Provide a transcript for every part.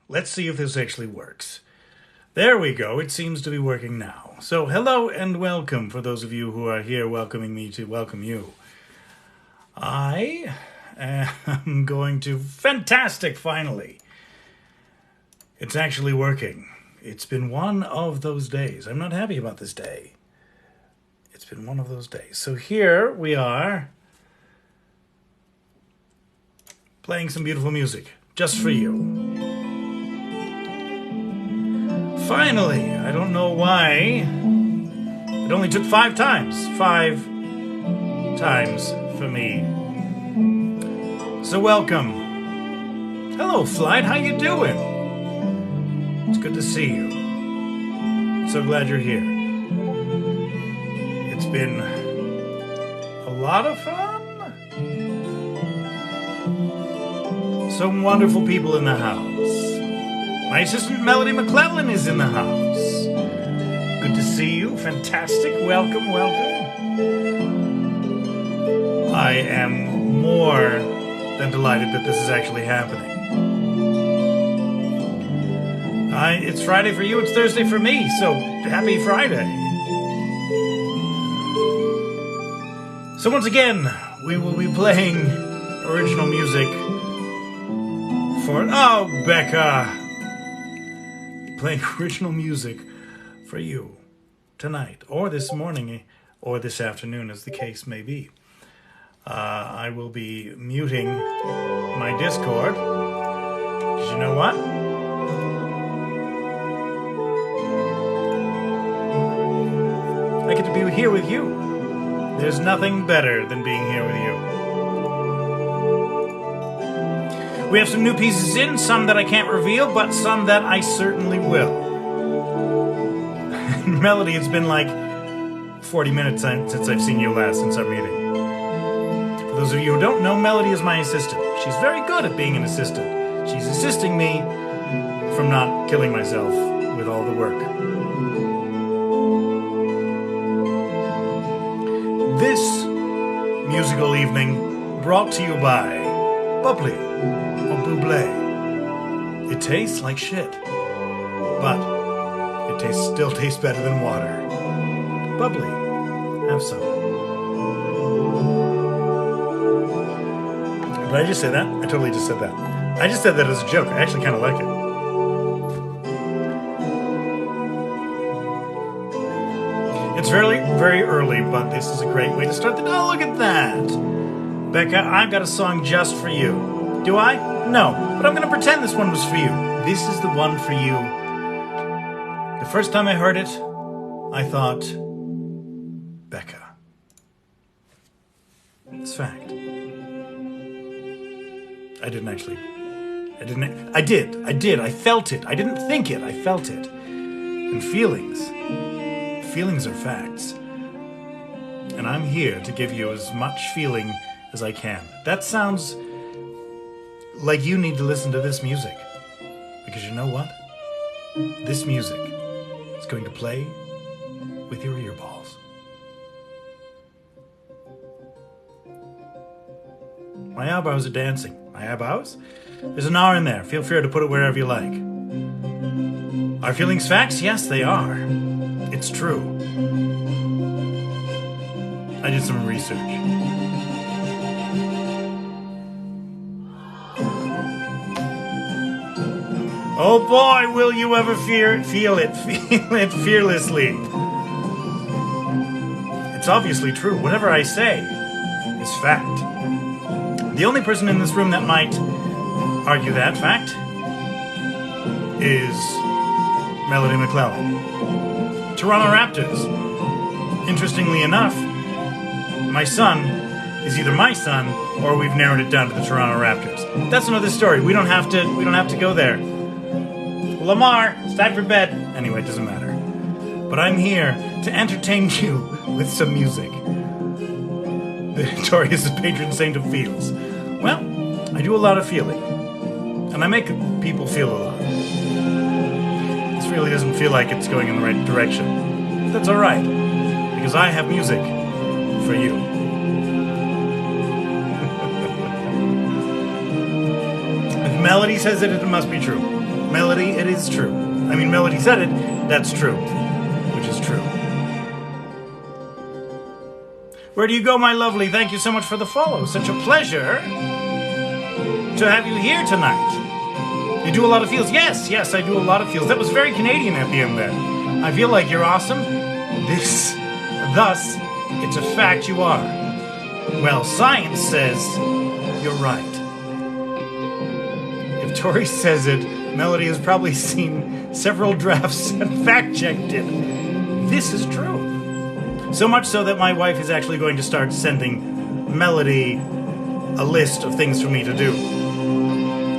Let's see if this actually works. There we go. It seems to be working now. So hello and welcome for those of you who are here welcoming me to welcome you. I am going to... Fantastic, finally. It's actually working. It's been one of those days. I'm not happy about this day. It's been one of those days. So here we are playing some beautiful music just for you. Finally, I don't know why. It only took 5 times. 5 times for me. So welcome. Hello, Flight. How you doing? It's good to see you. So glad you're here. It's been a lot of fun. Some wonderful people in the house. My assistant Melody McClellan is in the house. Good to see you. Fantastic. Welcome, welcome. I am more than delighted that this is actually happening. It's Friday for you, it's Thursday for me, so happy Friday. So once again, we will be playing original music for... Oh, Becca! Playing original music for you tonight, or this morning, or this afternoon, as the case may be. I will be muting my Discord, because you know what? I get to be here with you. There's nothing better than being here with you. We have some new pieces in, some that I can't reveal, but some that I certainly will. Melody, it's been like 40 minutes since I've seen you last, since our meeting. For those of you who don't know, Melody is my assistant. She's very good at being an assistant. She's assisting me from not killing myself with all the work. This musical evening brought to you by Bubbly or Bublé. It tastes like shit, but it still tastes better than water. Bubbly. Have some. Did I just say that? I totally just said that. I just said that as a joke. I actually kind of like it. It's very, very early, but this is a great way to start the... Oh, look at that! Becca, I've got a song just for you. Do I? No, but I'm going to pretend this one was for you. This is the one for you. The first time I heard it, I thought, Becca. It's fact. I didn't actually. I did. I felt it. I didn't think it. I felt it. And feelings are facts. And I'm here to give you as much feeling as I can. That sounds like you need to listen to this music. Because you know what? This music is going to play with your earballs. My eyebrows are dancing. My eyebrows? There's an R in there. Feel free to put it wherever you like. Are feelings facts? Yes, they are. It's true. I did some research. Oh boy, will you ever feel it fearlessly. It's obviously true. Whatever I say is fact. The only person in this room that might argue that fact is Melody McClellan. Toronto Raptors. Interestingly enough, my son is either my son or we've narrowed it down to the Toronto Raptors. That's another story. We don't have to go there. Lamar, it's time for bed. Anyway, it doesn't matter. But I'm here to entertain you with some music. Tory is the patron saint of feels. Well, I do a lot of feeling. And I make people feel a lot. This really doesn't feel like it's going in the right direction. That's alright. Because I have music for you. If Melody says it, it must be true. Melody, it is true. I mean, Melody said it, that's true. Which is true. Where do you go, my lovely? Thank you so much for the follow. Such a pleasure to have you here tonight. You do a lot of feels? Yes, I do a lot of feels. That was very Canadian at the end there. I feel like you're awesome. Thus, it's a fact you are. Well, science says you're right. If Tory says it, Melody has probably seen several drafts and fact-checked it. This is true. So much so that my wife is actually going to start sending Melody a list of things for me to do.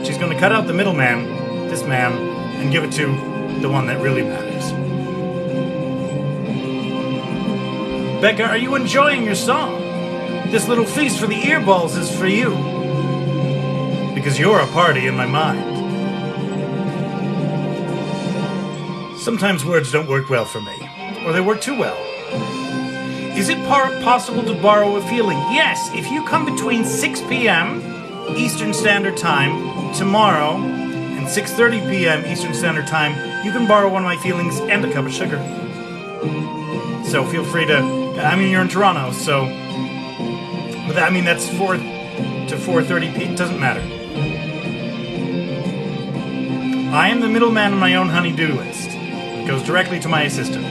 She's going to cut out the middleman, this man, and give it to the one that really matters. Becca, are you enjoying your song? This little feast for the earballs is for you. Because you're a party in my mind. Sometimes words don't work well for me. Or they work too well. Is it possible to borrow a feeling? Yes, if you come between 6 p.m. Eastern Standard Time tomorrow and 6:30 p.m. Eastern Standard Time, you can borrow one of my feelings and a cup of sugar. So feel free to... I mean, you're in Toronto, so... But I mean, that's 4 to 4:30 p.m. It doesn't matter. I am the middleman on my own honey-do list. It goes directly to my assistant.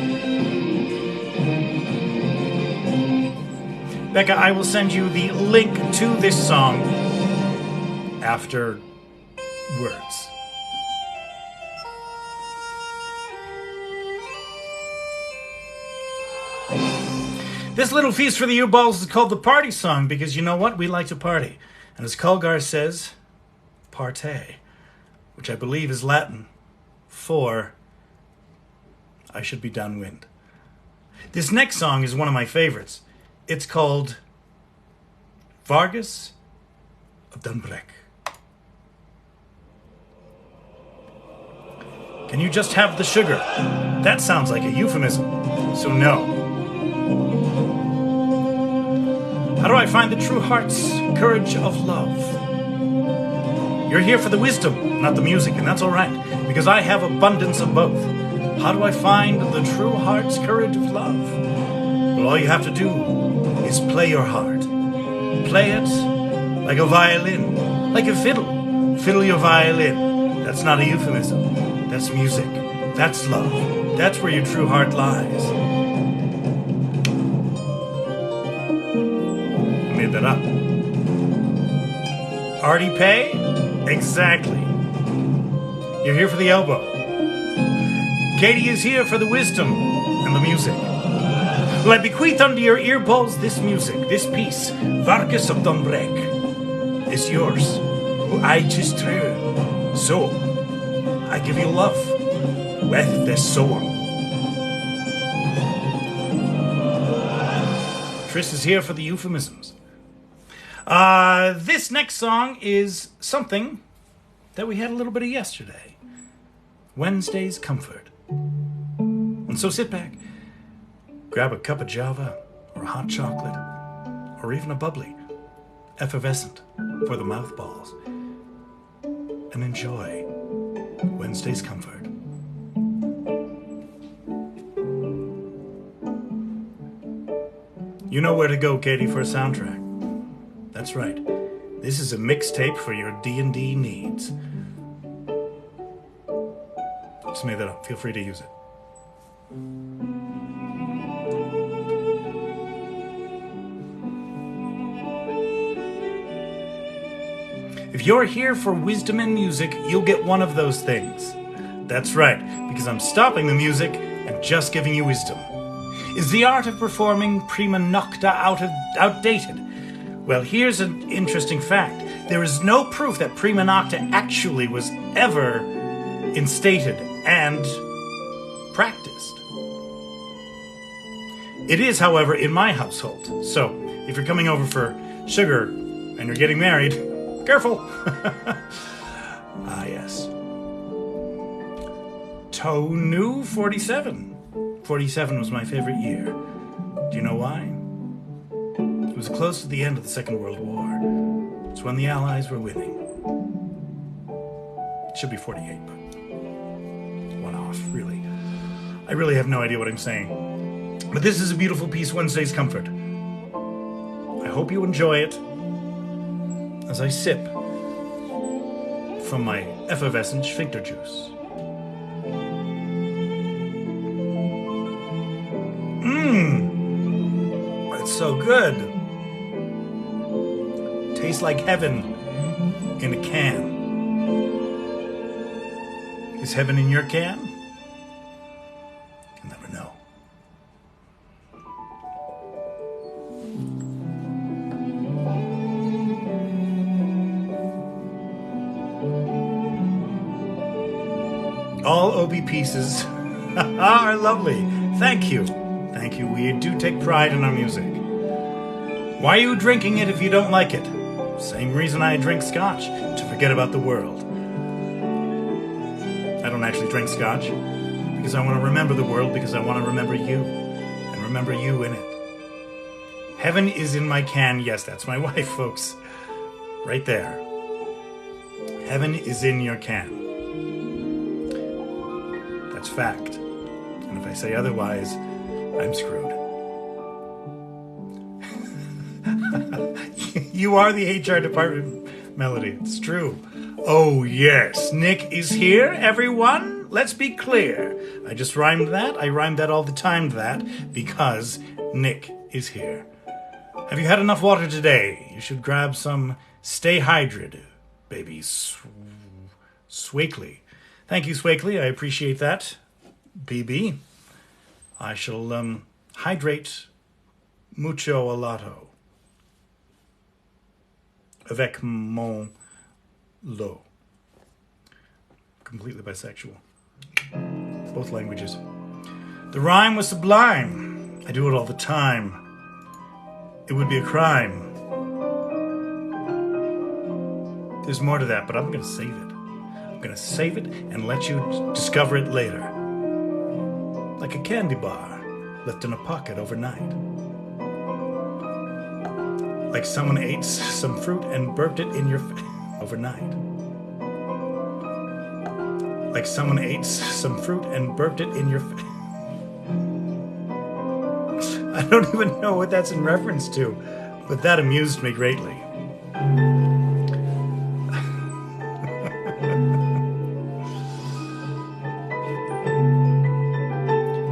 Becca, I will send you the link to this song after words. This little feast for the U-Balls is called the party song because you know what? We like to party. And as Colgar says, parte, which I believe is Latin for I should be downwind. This next song is one of my favorites. It's called Vargas of Dunbrek. Can you just have the sugar? That sounds like a euphemism, so no. How do I find the true heart's courage of love? You're here for the wisdom, not the music, and that's all right, because I have abundance of both. How do I find the true heart's courage of love? Well, all you have to do is play your heart. Play it like a violin, like a fiddle. Fiddle your violin. That's not a euphemism. That's music. That's love. That's where your true heart lies. I made that up. Artie Pay? Exactly. You're here for the elbow. Katie is here for the wisdom and the music. Well, I bequeath unto your earballs this music, this piece, Vargas of Dunbrek, is yours. I just true. So, I give you love with this song. Tris is here for the euphemisms. This next song is something that we had a little bit of yesterday. Wednesday's Comfort. And so sit back, grab a cup of Java, or a hot chocolate, or even a bubbly, effervescent for the mouthballs, and enjoy Wednesday's Comfort. You know where to go, Katie, for a soundtrack. That's right. This is a mixtape for your D&D needs. Just made that up. Feel free to use it. If you're here for wisdom and music, you'll get one of those things. That's right, because I'm stopping the music and just giving you wisdom. Is the art of performing prima nocta outdated? Well, here's an interesting fact. There is no proof that prima nocta actually was ever instated and practiced. It is, however, in my household. So, if you're coming over for sugar and you're getting married, careful. Ah, yes. Tonu 47. 47 was my favorite year. Do you know why? It was close to the end of the Second World War. It's when the Allies were winning. It should be 48, but off, really. I really have no idea what I'm saying. But this is a beautiful piece, Wednesday's Comfort. I hope you enjoy it as I sip from my effervescent sphincter juice. It's so good. Tastes like heaven in a can. Is heaven in your can? You'll never know. All OB pieces are lovely. Thank you. Thank you. We do take pride in our music. Why are you drinking it if you don't like it? Same reason I drink scotch, to forget about the world. I don't actually drink scotch because I want to remember the world, because I want to remember you and remember you in it. Heaven is in my can. Yes, that's my wife, folks. Right there. Heaven is in your can. That's fact. And if I say otherwise, I'm screwed. You are the HR department, Melody. It's true. Oh, yes. Nick is here, everyone. Let's be clear. I just rhymed that. I rhymed that all the time, that, because Nick is here. Have you had enough water today? You should grab some. Stay hydrated, baby. Swakely. Thank you, Swakely. I appreciate that. BB. I shall hydrate mucho a lato. Avec mon lo. Completely bisexual. Both languages. The rhyme was sublime. I do it all the time. It would be a crime. There's more to that, but I'm going to save it. I'm going to save it and let you discover it later. Like a candy bar left in a pocket overnight. Like someone ate some fruit and burped it in your face overnight. Like someone ate some fruit and burped it in your face. I don't even know what that's in reference to, but that amused me greatly.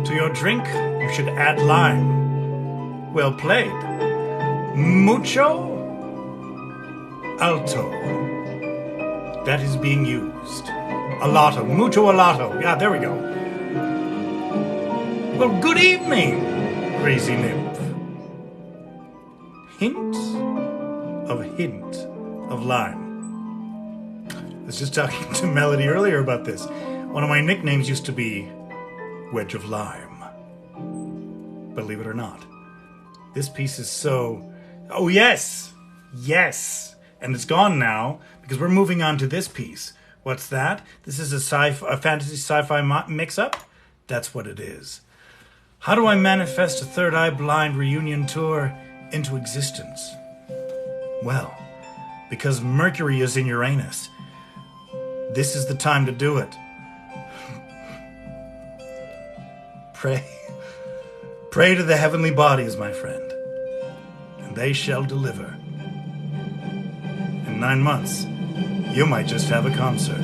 To your drink, you should add lime. Well played. Mucho alto. That is being used. A lotto. Mucho a lotto. Yeah, there we go. Well, good evening, crazy nymph. Hint of lime. I was just talking to Melody earlier about this. One of my nicknames used to be Wedge of Lime. Believe it or not. This piece is so... Oh, yes! Yes! And it's gone now, because we're moving on to this piece. What's that? This is a fantasy sci-fi mix-up? That's what it is. How do I manifest a Third Eye Blind reunion tour into existence? Well, because Mercury is in Uranus. This is the time to do it. Pray to the heavenly bodies, my friend, and they shall deliver. In 9 months, you might just have a concert.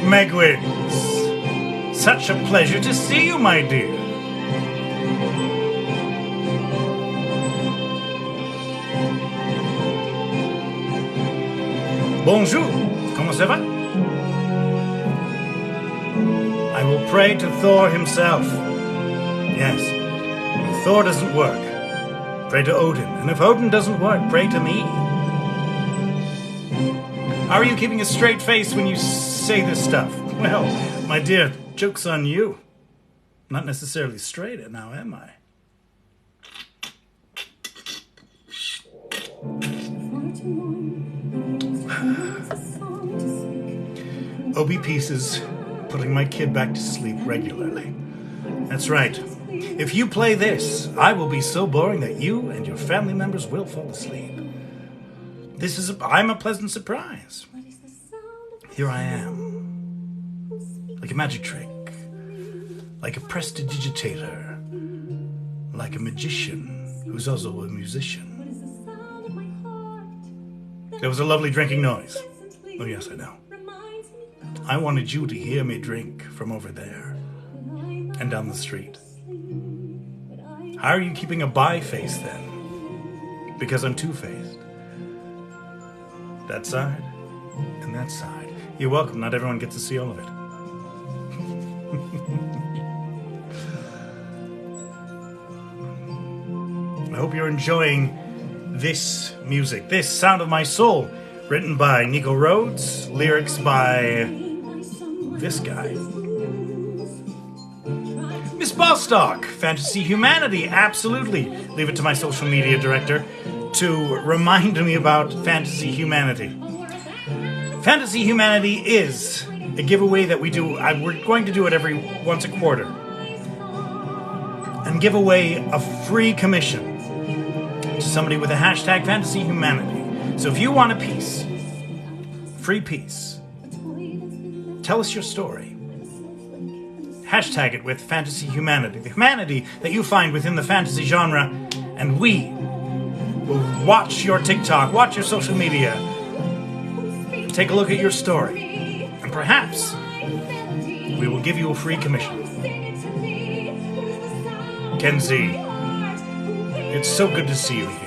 Megwigs, such a pleasure to see you, my dear. Bonjour, comment ça va? I will pray to Thor himself. Yes, if Thor doesn't work, pray to Odin. And if Odin doesn't work, pray to me. How are you keeping a straight face when you say this stuff? Well, my dear, joke's on you. Not necessarily straight now, am I? OB Pieces, putting my kid back to sleep regularly. That's right. If you play this, I will be so boring that you and your family members will fall asleep. I'm a pleasant surprise. Here I am. a magic trick, like a prestidigitator, like a magician who's also a musician. There was a lovely drinking noise. Oh yes, I know. I wanted you to hear me drink from over there and down the street. How are you keeping a bi face then? Because I'm two-faced. That side and that side. You're welcome. Not everyone gets to see all of it. I hope you're enjoying this music, this Sound of My Soul, written by Nico Rhodes, lyrics by this guy. Miss Bostock, Fantasy Humanity, absolutely. Leave it to my social media director to remind me about Fantasy Humanity. Fantasy Humanity is a giveaway that we do. We're going to do it every once a quarter. And give away a free commission to somebody with a hashtag Fantasy Humanity. So if you want a piece, free piece, tell us your story. Hashtag it with Fantasy Humanity, the humanity that you find within the fantasy genre, and we will watch your TikTok, watch your social media, take a look at your story, and perhaps we will give you a free commission. Kenzie, it's so good to see you here.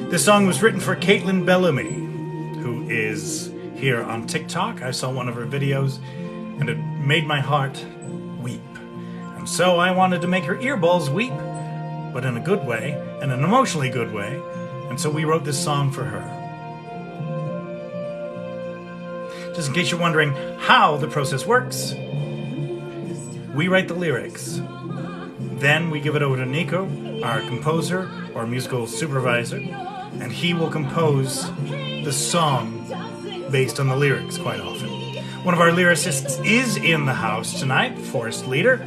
This song was written for Caitlin Bellamy, who is here on TikTok. I saw one of her videos, and it made my heart weep. And so I wanted to make her earballs weep, but in a good way, and an emotionally good way. And so we wrote this song for her. Just in case you're wondering how the process works, we write the lyrics. Then we give it over to Nico, our composer or musical supervisor, and he will compose the song based on the lyrics quite often. One of our lyricists is in the house tonight, Forrest Leader.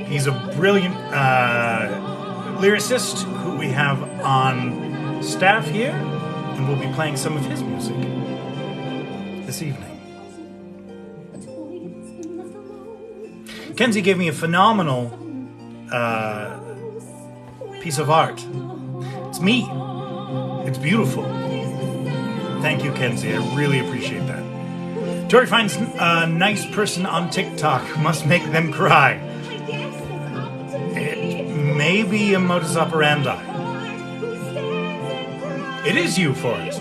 He's a brilliant lyricist who we have on staff here, and we'll be playing some of his music this evening. Kenzie gave me a phenomenal piece of art. It's me. It's beautiful. Thank you, Kenzie. I really appreciate that. Tory finds a nice person on TikTok must make them cry. It may be a modus operandi. It is you, Forrest.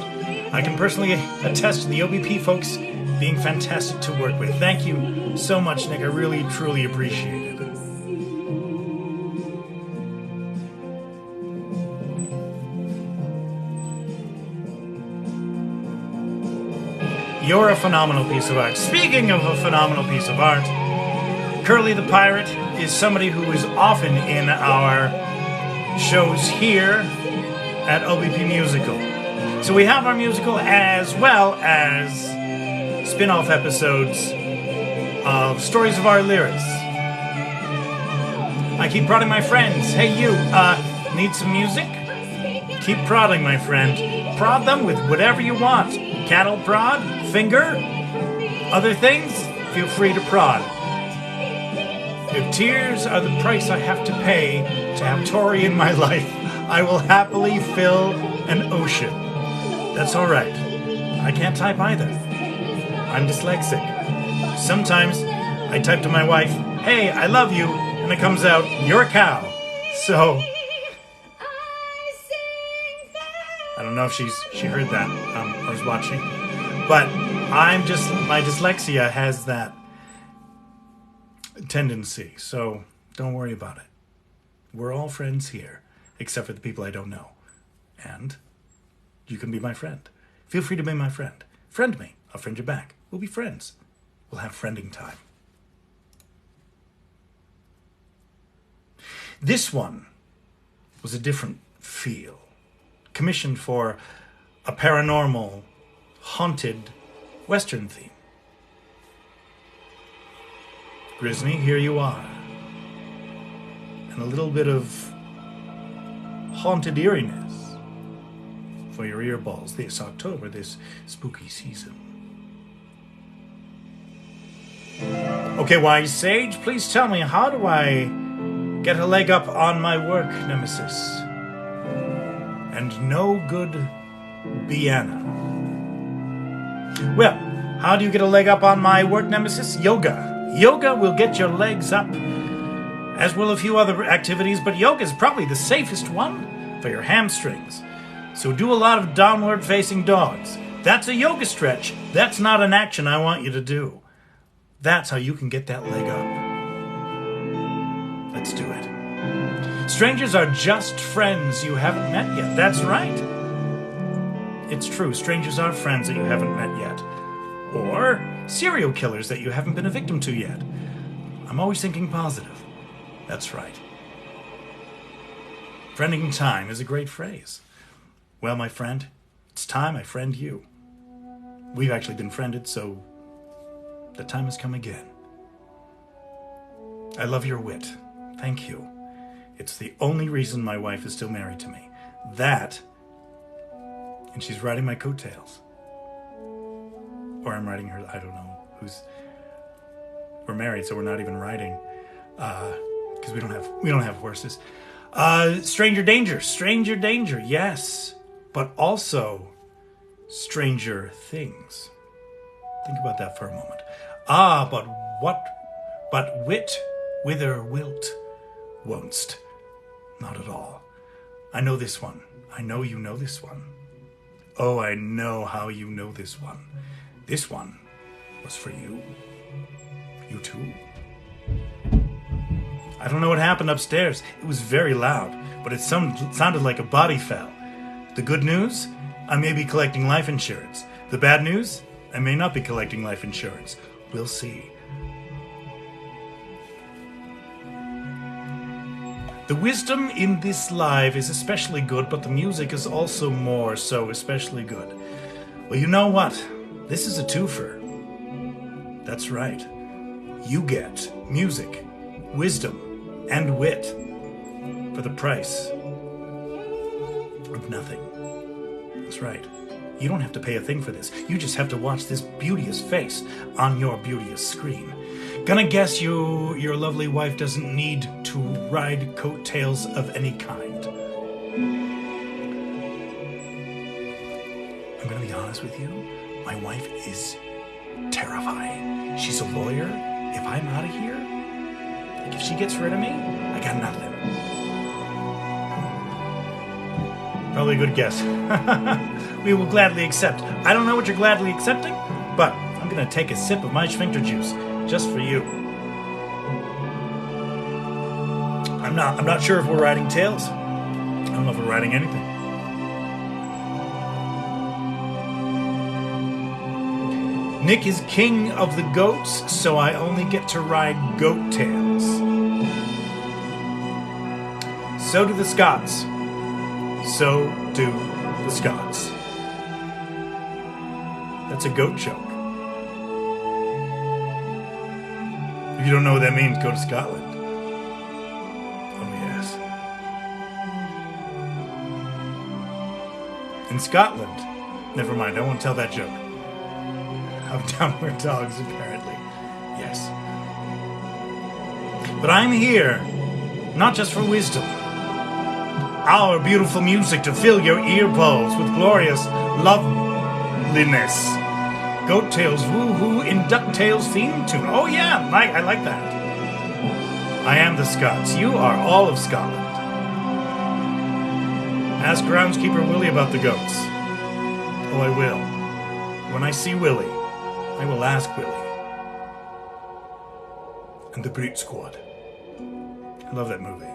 I can personally attest to the OBP folks being fantastic to work with. Thank you so much, Nick. I really, truly appreciate it. You're a phenomenal piece of art. Speaking of a phenomenal piece of art, Curly the Pirate is somebody who is often in our shows here at OBP Musical. So we have our musical as well as spin-off episodes of Stories of Our Lyrics. I keep prodding my friends. Hey you, need some music? Keep prodding, my friend. Prod them with whatever you want. Cattle prod, finger, other things, feel free to prod. If tears are the price I have to pay to have Tory in my life, I will happily fill an ocean. That's alright. I can't type either. I'm dyslexic. Sometimes I type to my wife, hey, I love you, and it comes out, you're a cow. So I don't know if she heard that or was watching, but my dyslexia has that tendency, so don't worry about it. We're all friends here, except for the people I don't know, and you can be my friend. Feel free to be my friend. Friend me. I'll friend you back. We'll be friends. We'll have friending time. This one was a different feel. Commissioned for a paranormal, haunted Western theme. Grisney, here you are. And a little bit of haunted eeriness for your earballs this October, this spooky season. Okay, wise sage, please tell me, how do I get a leg up on my work, nemesis? And no good Biana. Well, how do you get a leg up on my work, nemesis? Yoga. Yoga will get your legs up, as will a few other activities, but yoga is probably the safest one for your hamstrings. So do a lot of downward-facing dogs. That's a yoga stretch. That's not an action I want you to do. That's how you can get that leg up. Let's do it. Strangers are just friends you haven't met yet. That's right. It's true. Strangers are friends that you haven't met yet. Or serial killers that you haven't been a victim to yet. I'm always thinking positive. That's right. Friending time is a great phrase. Well, my friend, it's time I friend you. We've actually been friended, so the time has come again. I love your wit. Thank you. It's the only reason my wife is still married to me. That, and she's riding my coattails. Or I'm riding her, I don't know. We're married, so we're not even riding. Because we don't have horses. Stranger danger, yes. But also stranger things. Think about that for a moment. But wit, whither wilt, won'st. Not at all. I know this one. I know you know this one. Oh, I know how you know this one. This one was for you. You too. I don't know what happened upstairs. It was very loud, but it sounded like a body fell. The good news? I may be collecting life insurance. The bad news? I may not be collecting life insurance. We'll see. The wisdom in this live is especially good, but the music is also more so especially good. Well, you know what? This is a twofer. That's right. You get music, wisdom, and wit for the price of nothing. That's right. You don't have to pay a thing for this. You just have to watch this beauteous face on your beauteous screen. Gonna guess your lovely wife doesn't need to ride coattails of any kind. I'm gonna be honest with you. My wife is terrifying. She's a lawyer. If I'm out of here, like if she gets rid of me, I got nothing. Probably a good guess. We will gladly accept. I don't know what you're gladly accepting, but I'm gonna take a sip of my sphincter juice just for you. I'm not sure if we're riding tails. I don't know if we're riding anything. Nick is king of the goats, so I only get to ride goat tails. So do the Scots. So do the Scots. That's a goat joke. If you don't know what that means, go to Scotland. Oh, yes. In Scotland, never mind, I won't tell that joke. Of downward dogs, apparently. Yes. But I'm here, not just for wisdom. Our beautiful music to fill your ear balls with glorious loveliness. Goat Tails woo-hoo in DuckTales theme tune. Oh yeah, I like that. I am the Scots. You are all of Scotland. Ask groundskeeper Willie about the goats. Oh, I will. When I see Willie, I will ask Willie. And the Brute Squad. I love that movie.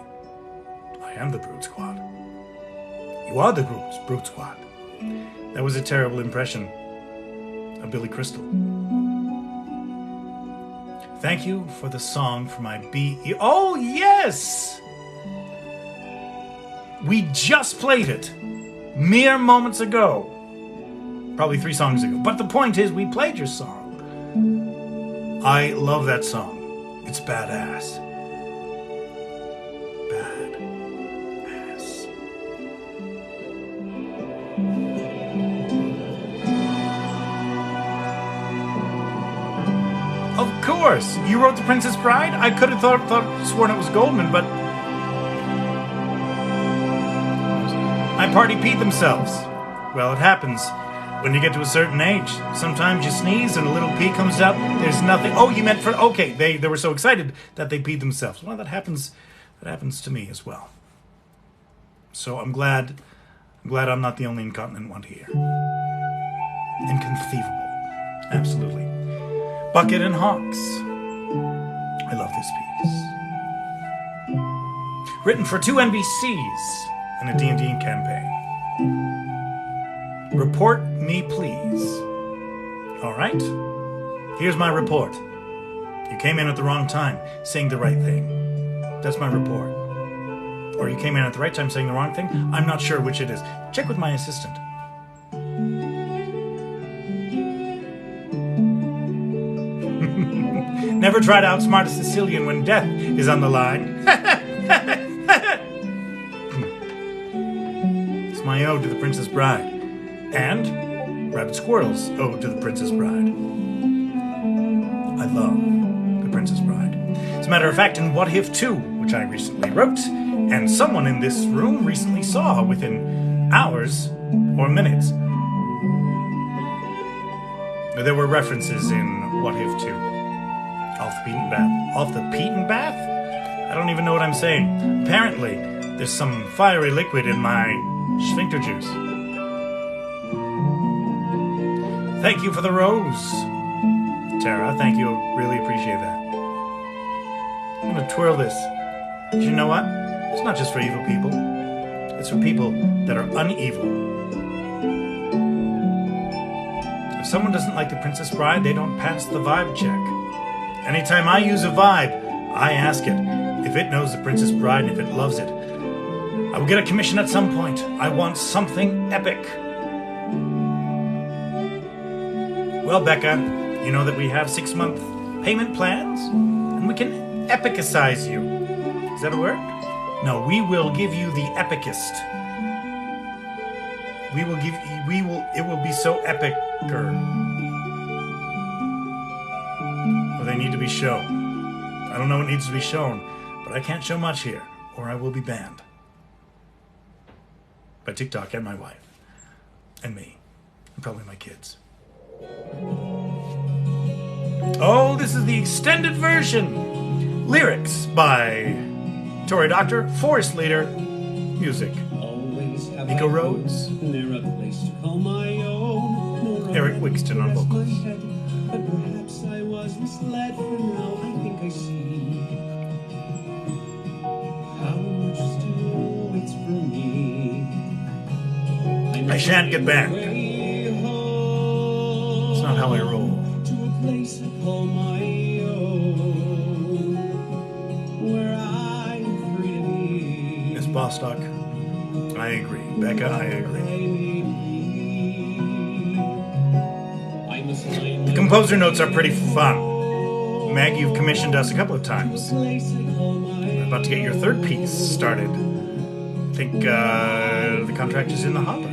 I am the Brute Squad. You are the Brute Squad. That was a terrible impression of Billy Crystal. Thank you for the song for my B.E. Oh, yes! We just played it mere moments ago. Probably 3 songs ago. But the point is, we played your song. I love that song. It's badass. Badass. course. You wrote The Princess Bride? I could have sworn it was Goldman, but my party peed themselves. Well, it happens when you get to a certain age. Sometimes you sneeze and a little pee comes out. There's nothing. Oh, you meant for... Okay, they were so excited that they peed themselves. Well, that happens to me as well. So I'm glad I'm not the only incontinent one here. Inconceivable. Absolutely. Bucket and Hawks. I love this piece. Written for 2 NBCs and a D&D campaign. Report me, please. All right. Here's my report. You came in at the wrong time, saying the right thing. That's my report. Or you came in at the right time saying the wrong thing. I'm not sure which it is. Check with my assistant. Never try to outsmart a Sicilian when death is on the line. It's my ode to the Princess Bride. And Rabbit Squirrel's ode to the Princess Bride. I love the Princess Bride. As a matter of fact, in What If 2, which I recently wrote, and someone in this room recently saw within hours or minutes, there were references in What If 2. Off the beaten path. Off the beaten path? I don't even know what I'm saying. Apparently, there's some fiery liquid in my sphincter juice. Thank you for the rose, Tara. Thank you. Really appreciate that. I'm gonna twirl this. But you know what? It's not just for evil people. It's for people that are uneval. If someone doesn't like the Princess Bride, they don't pass the vibe check. Anytime I use a vibe, I ask it if it knows the Princess Bride and if it loves it. I will get a commission at some point. I want something epic. Well, Becca, you know that we have 6-month payment plans, and we can epicize you. Is that a word? No, we will give you the epicest. It will be so epicer. Well, they need to be shown. I don't know what needs to be shown, but I can't show much here, or I will be banned. By TikTok and my wife. And me. And probably my kids. Oh, this is the extended version. Lyrics by Tory Doctor, Forest Leader, music. Nico Rhodes. Eric Wixton on vocals. But perhaps I was misled, for now I think I see how much still waits for me. I shan't get banned. It's not how I roll. To a place I call my own, where I'm free to be. Miss Bostock, I agree. Becca, I agree. The composer notes are pretty fun. Meg, you've commissioned us a couple of times. We're about to get your third piece started. I think the contract is in the hopper.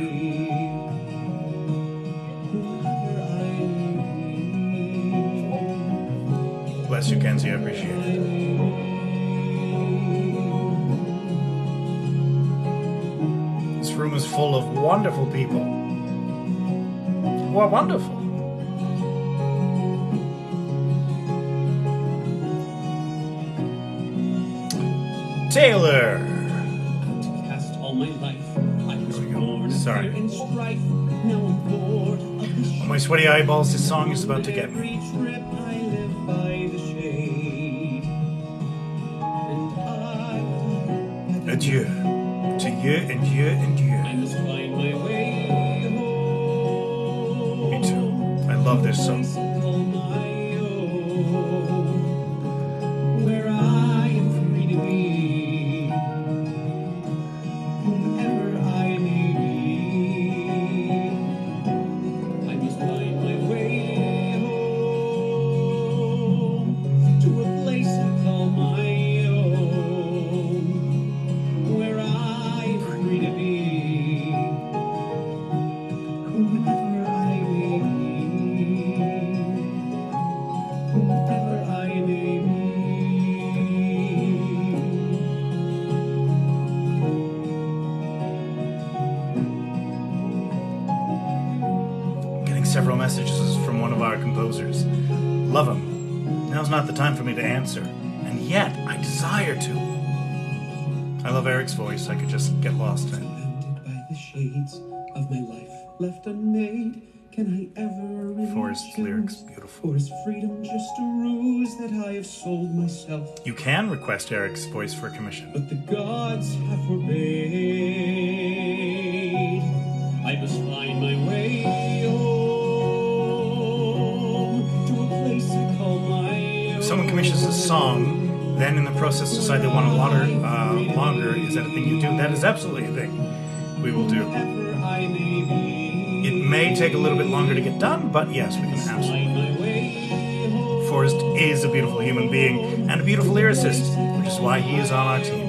Bless you, Kenzie. I appreciate it. This room is full of wonderful people. Who are wonderful. Taylor. Outcast all my life. I was born Sorry. in strife. Now I'm bored of the On my sweaty eyeballs, this song is about to get me. every trip I live by the shade. And Adieu. To you and you and I you. must find my way home. Me too. I love this song. Place I call my own, where I am free to be. Whoever I may be, I must find my way home to a place I call my own, where I am free to be. Whoever I may be. several messages from one of our composers. Love him. Now's not the time for me to answer, and yet I desire to. I love Eric's voice. I could just get lost in it. Surrounded by the shades of my life left unmade, can I ever really Forrest's choose? lyrics, beautiful. Or is freedom just a ruse that I have sold myself? You can request Eric's voice for a commission. But the gods have forbade. I must find my way home to a place I call my own. If someone commissions a song, then in the process decide they want it longer, is that a thing you do? That is absolutely a thing we will do. Wherever I may be, It may take a little bit longer to get done, but yes, we can absolutely. find my way home. Forrest is a beautiful human being and a beautiful lyricist, which is why he is on our team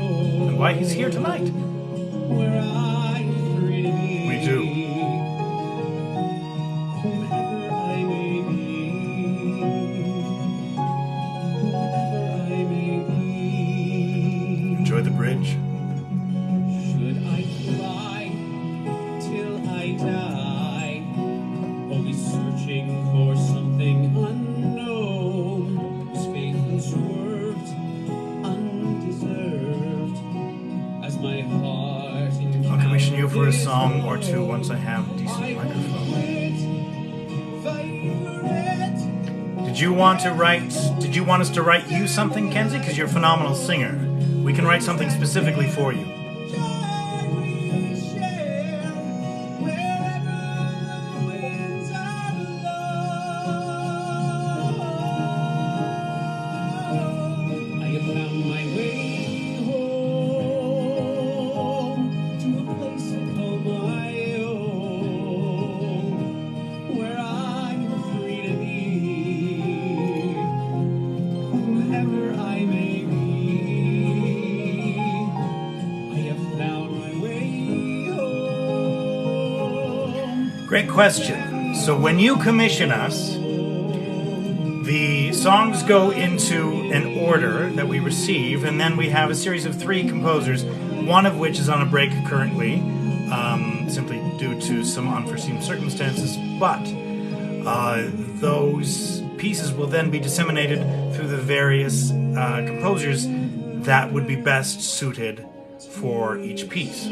and why he's here tonight. Where I'm free to be. We do. Whomever I may be. Whomever I may be. Enjoy the bridge. Should I fly till I die? Always searching for something unknown. Space unswerved, undeserved. As my heart I'll commission you for a song or two once I have a decent microphone. Did you want us to write you something, Kenzie? Because you're a phenomenal singer. We can write something specifically for you. I have found my way home to a place I call my own, where I'm free to be, whoever I may be. I have found my way home. Great question. So when you commission us, the songs go into an order that we receive, and then we have a series of 3 composers, one of which is on a break currently, simply due to some unforeseen circumstances, but those pieces will then be disseminated through the various composers that would be best suited for each piece.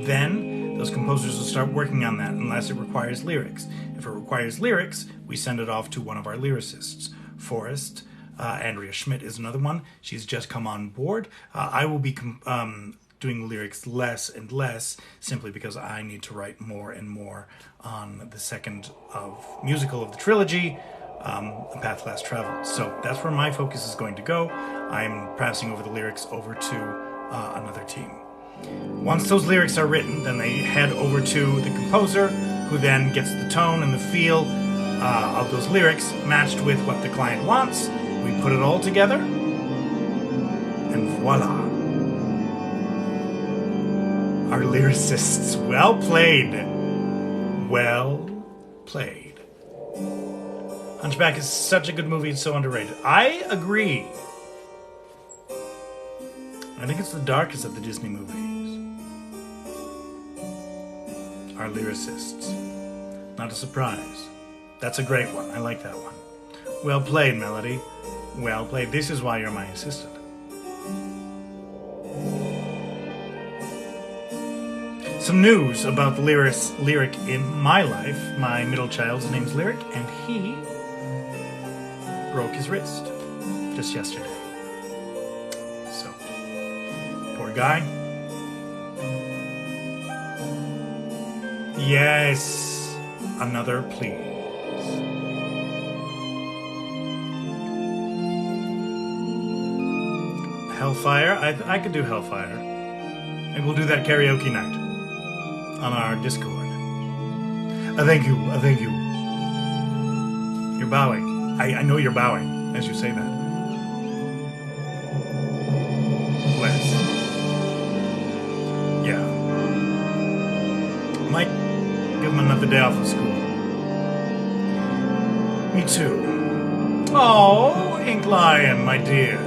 Then those composers will start working on that unless it requires lyrics. If it requires lyrics, we send it off to one of our lyricists. Forrest, Andrea Schmidt is another one. She's just come on board. I will be doing lyrics less and less simply because I need to write more and more on the second musical of the trilogy, A Path Less Traveled. So that's where my focus is going to go. I'm passing over the lyrics over to another team. Once those lyrics are written, then they head over to the composer, who then gets the tone and the feel of those lyrics matched with what the client wants. We put it all together, and voila. Our lyricists. Well played. Well played. Hunchback is such a good movie, it's so underrated. I agree. I think it's the darkest of the Disney movies. Our lyricists. Not a surprise. That's a great one. I like that one. Well played, Melody. Well played. This is why you're my assistant. Some news about the lyric in my life. My middle child's name's Lyric, and he broke his wrist just yesterday. So, poor guy. Yes, another please. Hellfire? I could do Hellfire. Maybe we'll do that karaoke night on our Discord. Thank you. You're bowing. I know you're bowing as you say that. Bless. Yeah. Might give him another day off of school. Me too. Oh, Ink Lion, my dear.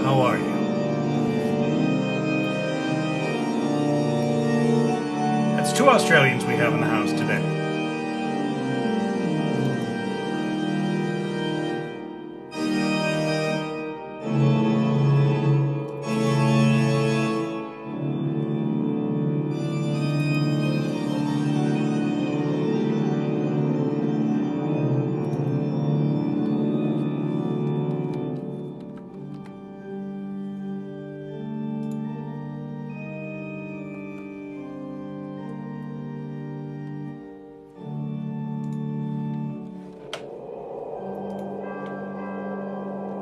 How are you? That's 2 Australians we have in the house today.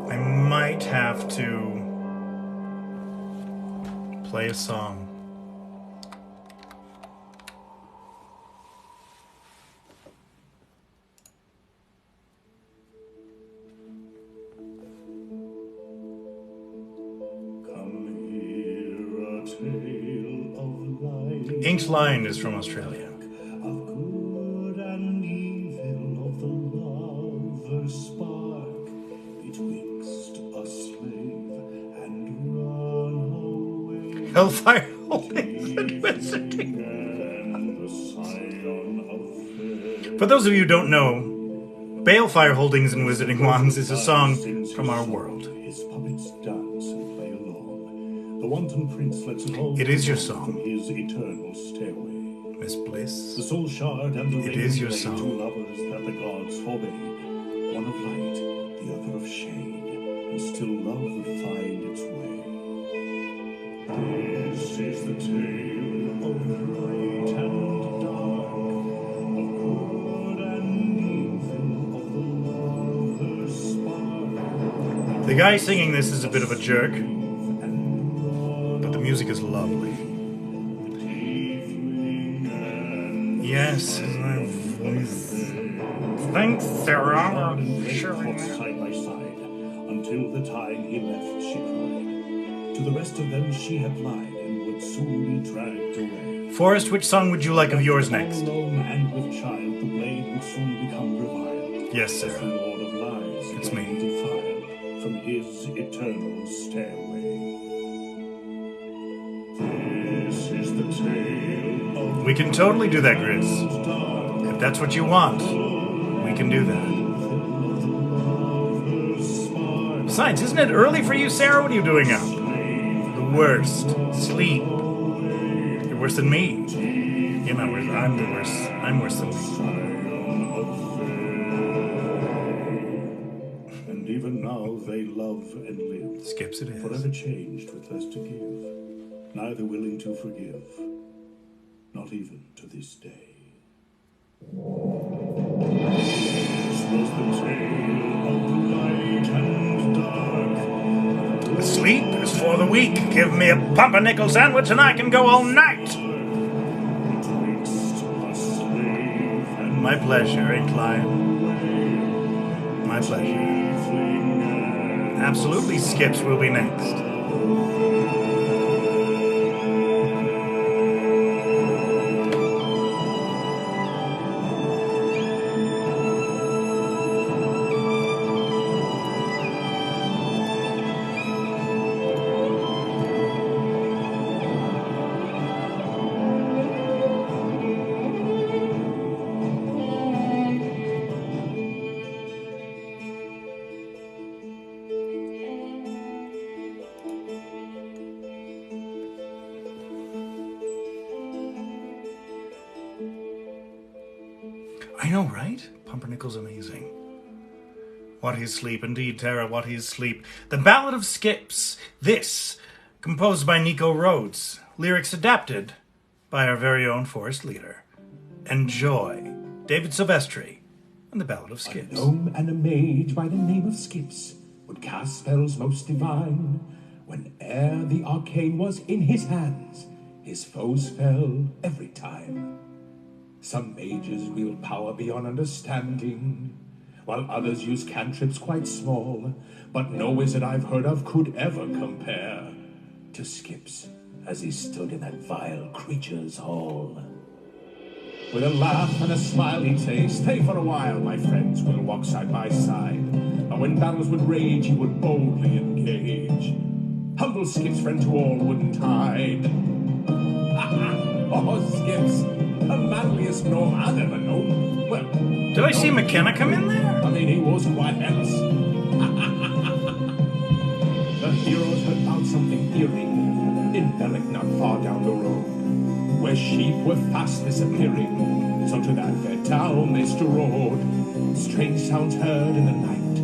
I might have to play a song. Come hear a tale of life, Inked Line is from Australia. of good and evil, of the lover's spark betwixt a slave and runaway. Hellfire Holdings and Visiting. And the scion of fair For those of you who don't know, Balefire Holdings and Wizarding Wands is a song from our world. his puppets dance and play along. The wanton prince lets it all It is your song. from his eternal stairway. Miss The Bliss. soul shard and the It raven is your play, song. two lovers that the gods forbade. One of light, the other of shade, and still love would find its way. This is the tale of light and dark, of good and evil, of the lover's spark. The guy singing this is a bit of a jerk, And but the music is lovely. Yes, my voice. Thanks, Sarah. fought side by side, until the time he left, she cried. To the rest of them she had lied, and would soon be dragged away. Forrest, which song would you like of yours All next? alone and with child, the blade would soon become reviled. Yes, The Sarah. Lord of Lies It's again me. defiled from his eternal stairway. This is the tale of We can totally do that, Grizz. dark. If that's what you want, we can do that. Besides, isn't it early for you, Sarah? What are you doing up? The worst. Sleep. You're worse than me. You're not worse. I'm the worst. I'm worse than me. And even now they love and live, Skips it is. forever changed with less to give, neither willing to forgive, not even to this day. This was the tale of light and dark. Sleep is for the weak. Give me a pumpernickel sandwich and I can go all night. Betwixt a slave and My pleasure, Incline. My pleasure. Absolutely, Skips will be next. I know, right? Pumpernickel's amazing. What is sleep? Indeed, Tara, what is sleep? The Ballad of Skips. This, composed by Nico Rhodes. Lyrics adapted by our very own Forest Leader. Enjoy. David Silvestri and the Ballad of A Skips. gnome and a mage by the name of Skips would cast spells most divine. Whene'er the arcane was in his hands, his foes fell every time. Some mages wield power beyond understanding, while others use cantrips quite small. But no wizard I've heard of could ever compare to Skips as he stood in that vile creature's hall. With a laugh and a smile he'd say, "Stay for a while, my friends, we'll walk side by side." And when battles would rage, he would boldly engage. Humble Skip's friend to all wouldn't hide. Oh, Skips, the manliest gnome I've ever known. Well, did I see McKenna come in there? I mean, he was quite hellish. The heroes heard about something eerie in Bellic, not far down the road, where sheep were fast disappearing. So to that fair town they strode. Strange sounds heard in the night.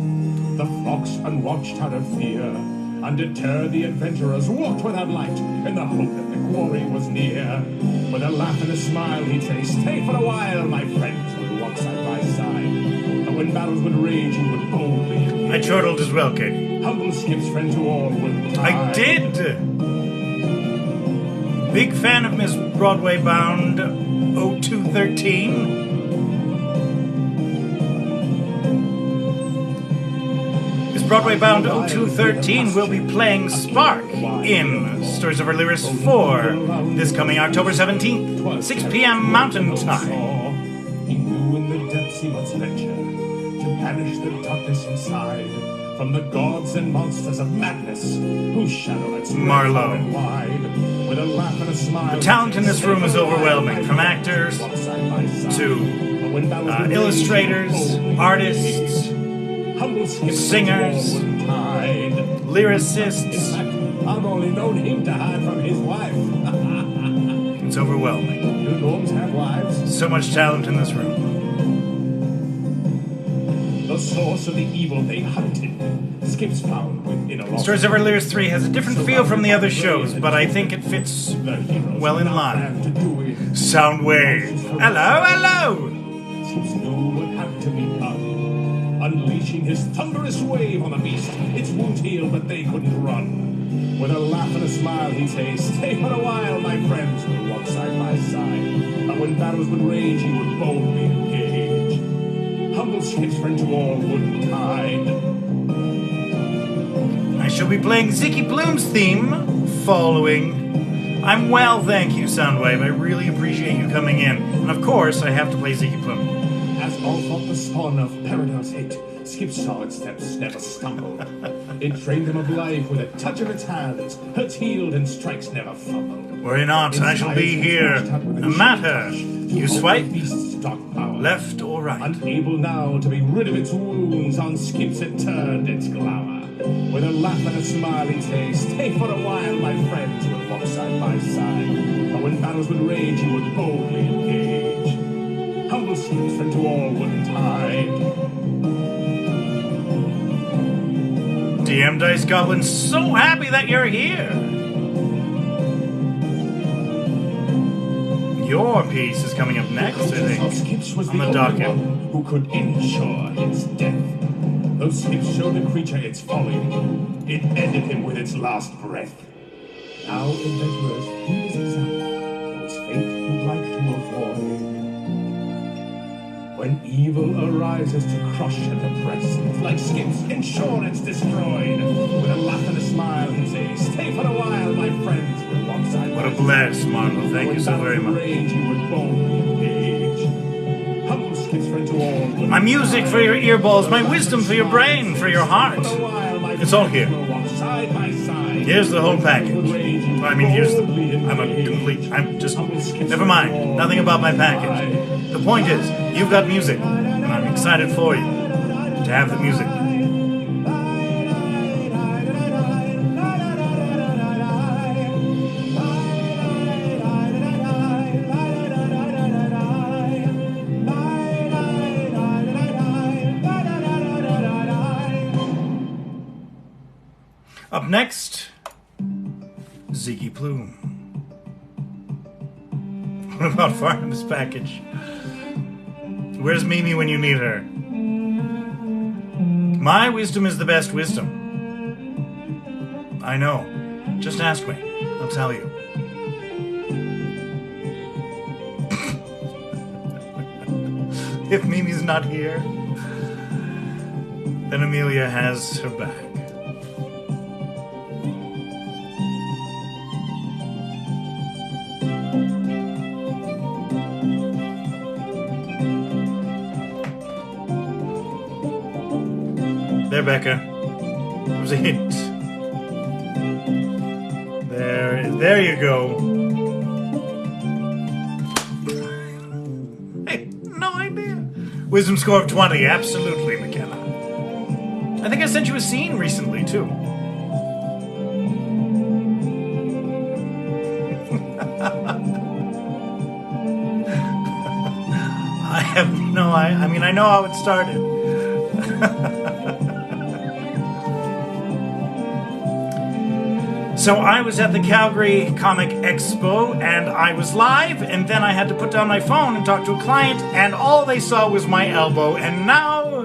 The flocks unwatched out of fear. Undeterred, the adventurers walked without light in the hope that the quarry was near. With a laugh and a smile he'd say, "Stay for a while, my friends would walk side by side. And when battles would rage, he would boldly." I chortled as well, Katie. Humble Skip's friend to all would I did! Big fan of Miss Broadway Bound 0213. Broadway Bound 0213 will be playing Spark in Stories of Lyris 4 this coming October 17th, 6 p.m. Mountain Time. He knew in the depths he must venture to banish the darkness inside from the gods and monsters of madness whose shadow had spread far and wide. With a laugh and a smile, the talent in this room is overwhelming, from actors to illustrators, artists, singers, lyricists. I've only known him to hide from his wife. It's overwhelming. Do gnomes have wives? So much talent in this room. The source of the evil they hunted, Skips found within a lost. Stories of Lyris 3 has a different feel from the other shows, but I think it fits well in line. Soundwave. Hello, hello! Skips knew what had to be done. Unleashing his thunderous wave on the beast, its wounds healed, but they couldn't run. With a laugh and a smile, he'd say, "Stay for a while, my friends." We'll walk side by side. But when battles would rage, he would boldly engage. Humble Skip's friend to all wouldn't hide. I shall be playing Ziggy Bloom's theme following. I'm well, thank you, Soundwave. I really appreciate you coming in. And of course, I have to play Ziggy Bloom. As all thought the spawn of Paradise hit, Skip saw its steps never stumble. It trained him of life with a touch of its hands, hurts healed and strikes never fumble. Worry not, I shall be here. No matter you swipe, left or right. Unable now to be rid of its wounds, on Skips it turned its glower. With a laugh and a smile he'd say, "Stay for a while, my friends." Would walk side by side. But when battles would rage, he would boldly engage. Humble Skip's friend to all wouldn't hide. DM Dice Goblin, so happy that you're here. Your piece is coming up next, I think, Skips was on the only docket. one who could ensure its death. Though Skips showed the creature its folly, it ended him with its last breath. Now, adventurers, heed his example, whose fate you'd like to avoid. When evil arises to crush and oppress, like Skips, ensure it's destroyed. With a laugh and a smile, he'd say, "Stay for a while, my friends." We'll walk side What a by bless, side. Marlo. Thank you so very much. Rage, he would boldly engage. Humble Skips friend to all. My music for your earballs, my wisdom for your brain, for your heart. It's all here. Here's the whole package. I mean, I'm just, never mind. Nothing about my package. The point is, you've got music, and I'm excited for you to have the music. Up next, Ziggy Plume. What about Farnham's package? Where's Mimi when you need her? My wisdom is the best wisdom. I know. Just ask me. I'll tell you. If Mimi's not here, then Amelia has her back. There, Becca. It was a hint. There you go. Wisdom score of 20, absolutely, McKenna. I think I sent you a scene recently, too. I mean, I know how it started. So I was at the Calgary Comic Expo, and I was live, and then I had to put down my phone and talk to a client, and all they saw was my elbow, and now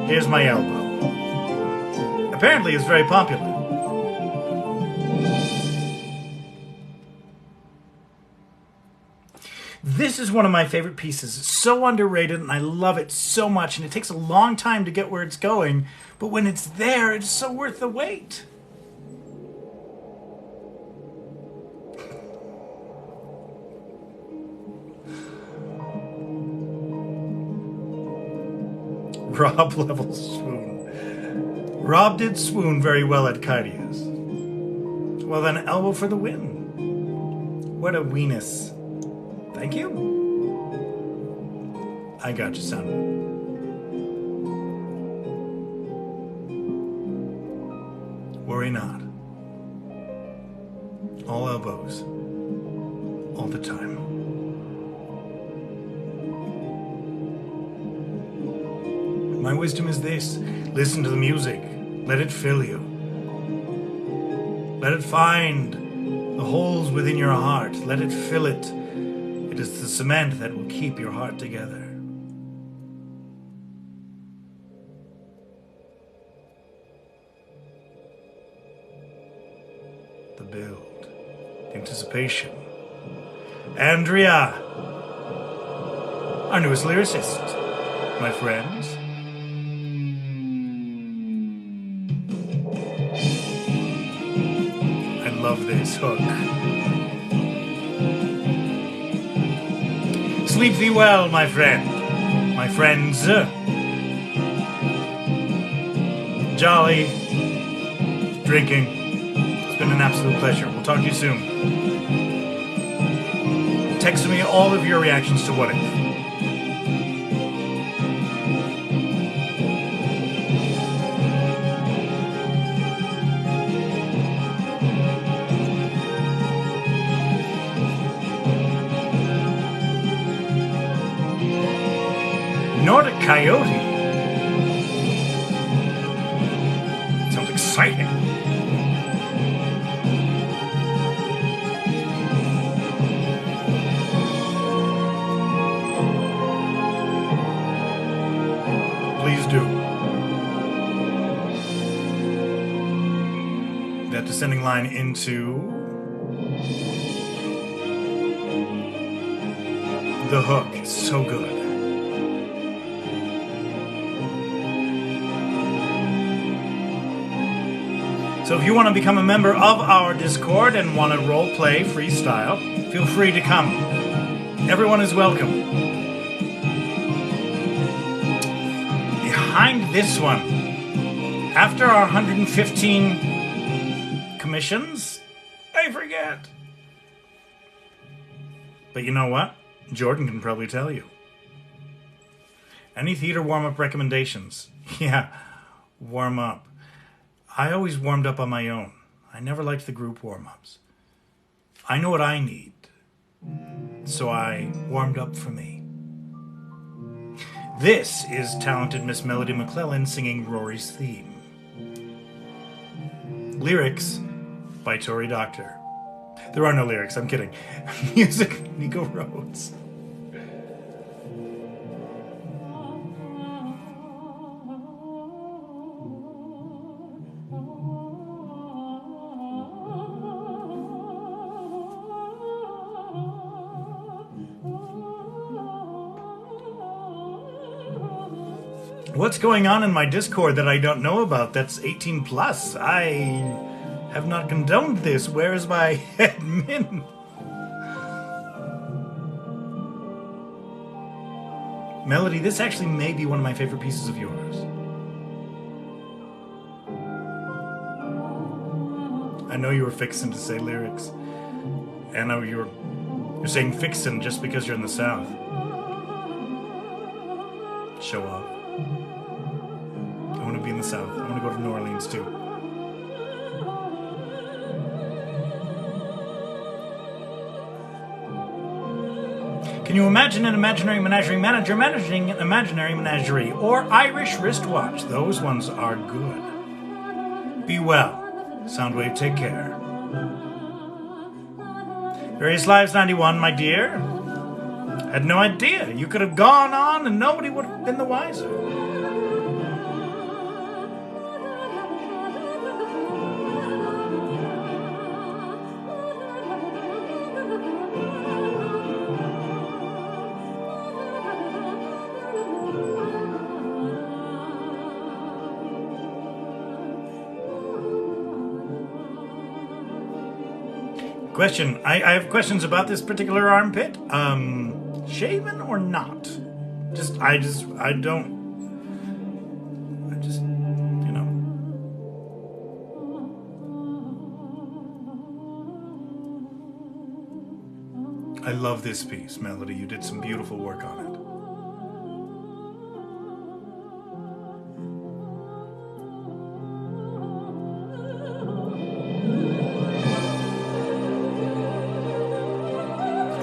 here's my elbow. Apparently it's very popular. This is one of my favorite pieces. It's so underrated, and I love it so much, and it takes a long time to get where it's going, but when it's there, it's so worth the wait. Rob levels swoon. Rob did swoon very well at Kydia's. Well then, elbow for the win. What a weenus. Thank you. I got you, son. Worry not. All elbows. All the time. My wisdom is this: listen to the music, let it fill you. Let it find the holes within your heart, let it fill it. It is the cement that will keep your heart together. The build, the anticipation. Andrea, our newest lyricist, my friends. Love this hook. Sleep thee well, my friend. My friends. Jolly. Drinking. It's been an absolute pleasure. We'll talk to you soon. Text me all of your reactions to What If. Nordic Coyote. Sounds exciting. Please do. That descending line into the hook is so good. So if you want to become a member of our Discord and want to roleplay freestyle, feel free to come. Everyone is welcome. Behind this one, after our 115 commissions, I forget. But you know what? Jordan can probably tell you. Any theater warm-up recommendations? Yeah, warm up. I always warmed up on my own. I never liked the group warm-ups. I know what I need, so I warmed up for me. This is talented Miss Melody McClellan singing Rory's theme. Lyrics by Tory Doctor. There are no lyrics, I'm kidding. Music, Nico Rhodes. What's going on in my Discord that I don't know about? That's 18 plus. I have not condoned this. Where is my admin? Melody, this actually may be one of my favorite pieces of yours. I know you were fixing to say lyrics. I know you're saying fixin' just because you're in the South. show off. I want to be in the South. I want to go to New Orleans too. Can you imagine an imaginary menagerie manager managing an imaginary menagerie? Or Irish wristwatch? Those ones are good. Be well. Soundwave, take care. Various Lives 91, my dear. Had no idea. You could have gone on and nobody would have been the wiser. Question. I have questions about this particular armpit. Shaven or not? I just, you know. I love this piece, Melody. You did some beautiful work on it.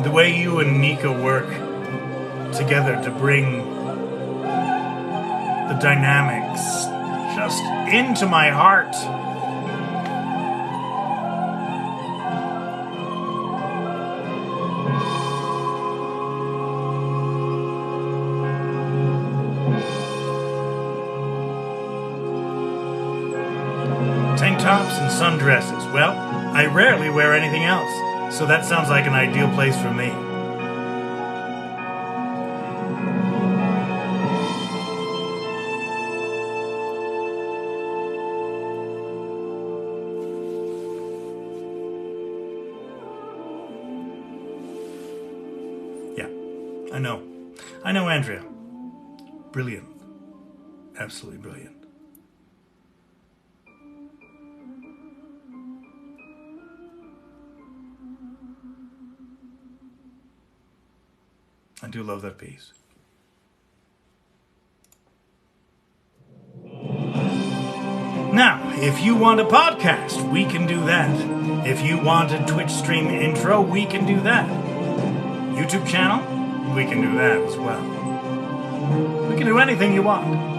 The way you and Nika work together to bring the dynamics just into my heart. Tank tops and sundresses. Well, I rarely wear anything else. So that sounds like an ideal place for me. Yeah, I know. I know, Andrea. Brilliant. Absolutely brilliant. I do love that piece. Now, if you want a podcast, we can do that. If you want a Twitch stream intro, we can do that. YouTube channel, we can do that as well. We can do anything you want.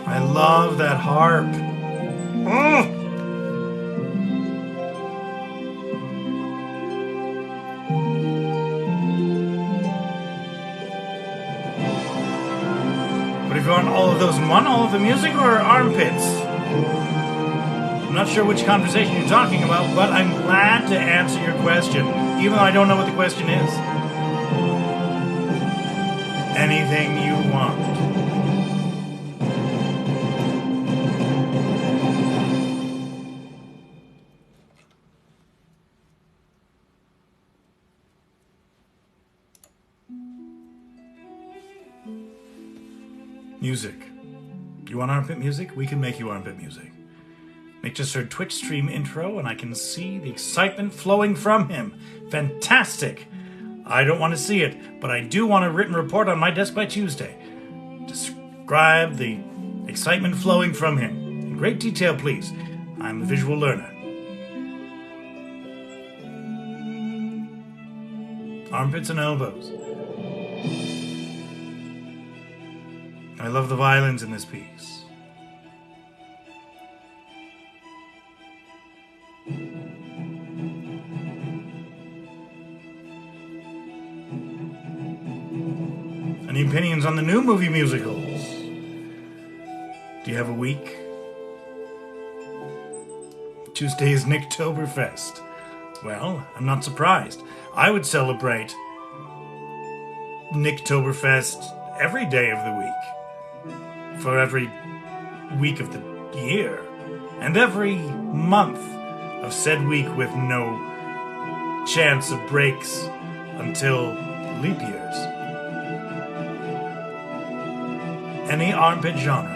I love that harp. But if you want all of those in one, all of the music or armpits? I'm not sure which conversation you're talking about, but I'm glad to answer your question, even though I don't know what the question is. Anything you want. Music. You want armpit music? We can make you armpit music. Nick just heard Twitch stream intro and I can see the excitement flowing from him. Fantastic. I don't want to see it, but I do want a written report on my desk by Tuesday. Describe the excitement flowing from him. In great detail, please. I'm a visual learner. Armpits and elbows. I love the violins in this piece. Any opinions on the new movie musicals? Do you have a week? Tuesday is Nicktoberfest. Well, I'm not surprised. I would celebrate Nicktoberfest every day of the week. For every week of the year. And every month of said week with no chance of breaks until leap years. Any armpit genre.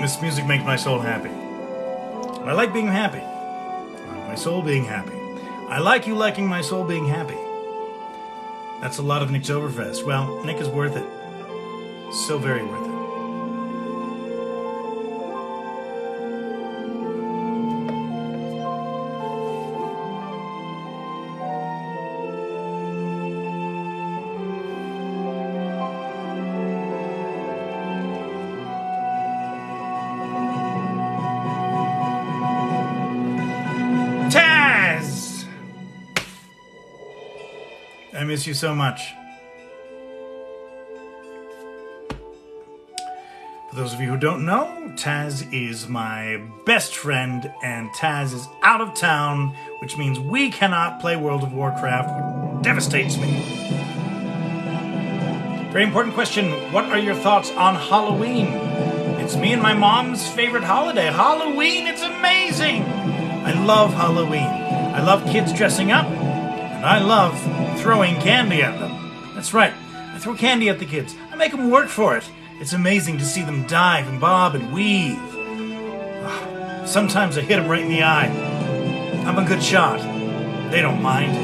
This music makes my soul happy. I like being happy. I like my soul being happy. I like you liking my soul being happy. That's a lot of Nick's Overfest. Well, Nick is worth it. So very worth it. I miss you so much. For those of you who don't know, Taz is my best friend, and Taz is out of town, which means we cannot play World of Warcraft, which devastates me. Very important question. What are your thoughts on Halloween? It's me and my mom's favorite holiday. Halloween, it's amazing! I love Halloween. I love kids dressing up, and I love throwing candy at them. That's right, I throw candy at the kids. I make them work for it. It's amazing to see them dive and bob and weave. Sometimes I hit them right in the eye. I'm a good shot. They don't mind.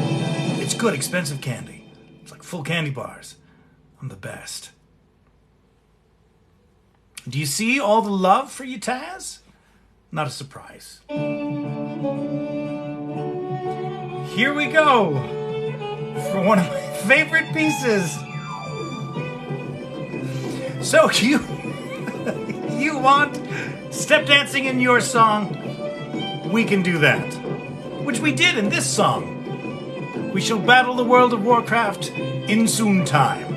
It's good, expensive candy. It's like full candy bars. I'm the best. Do you see all the love for you, Taz? Not a surprise. Here we go for one of my favorite pieces. So you want step dancing in your song? We can do that. Which we did in this song. We shall battle the World of Warcraft in soon time.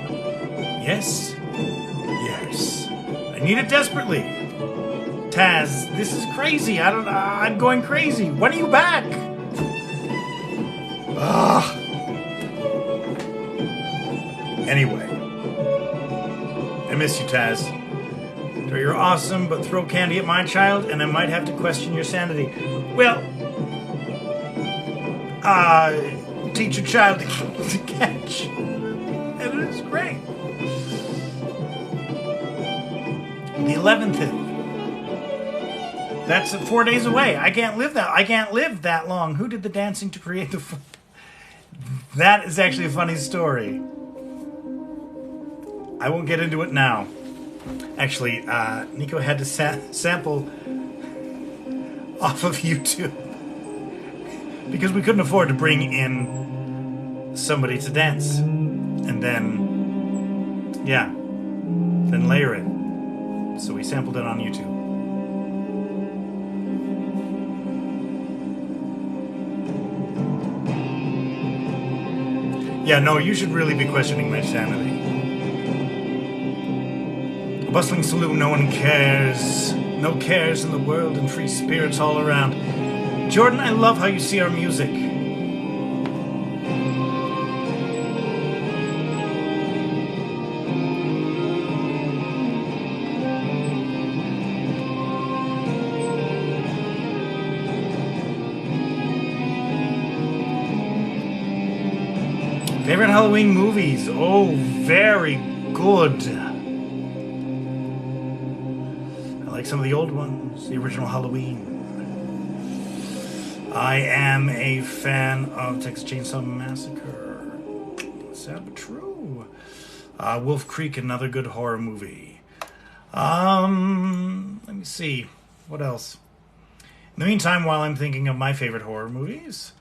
Yes? Yes. I need it desperately. Taz, this is crazy. I'm going crazy. When are you back? Anyway. I miss you, Taz. You're awesome, but throw candy at my child, and I might have to question your sanity. Well, teach your child to catch. And it is great. The 11th. That's 4 days away. I can't live that long. Who did the dancing to create the... That is actually a funny story. I won't get into it now. Actually, Nico had to sample off of YouTube because we couldn't afford to bring in somebody to dance and then layer it. So we sampled it on YouTube. Yeah, no, you should really be questioning my sanity. A bustling saloon, no one cares. No cares in the world and free spirits all around. Jordan, I love how you see our music. Favorite Halloween movies? Oh, very good. I like some of the old ones, the original Halloween. I am a fan of Texas Chainsaw Massacre. Sad but true. Wolf Creek, another good horror movie. Let me see. What else? In the meantime, while I'm thinking of my favorite horror movies,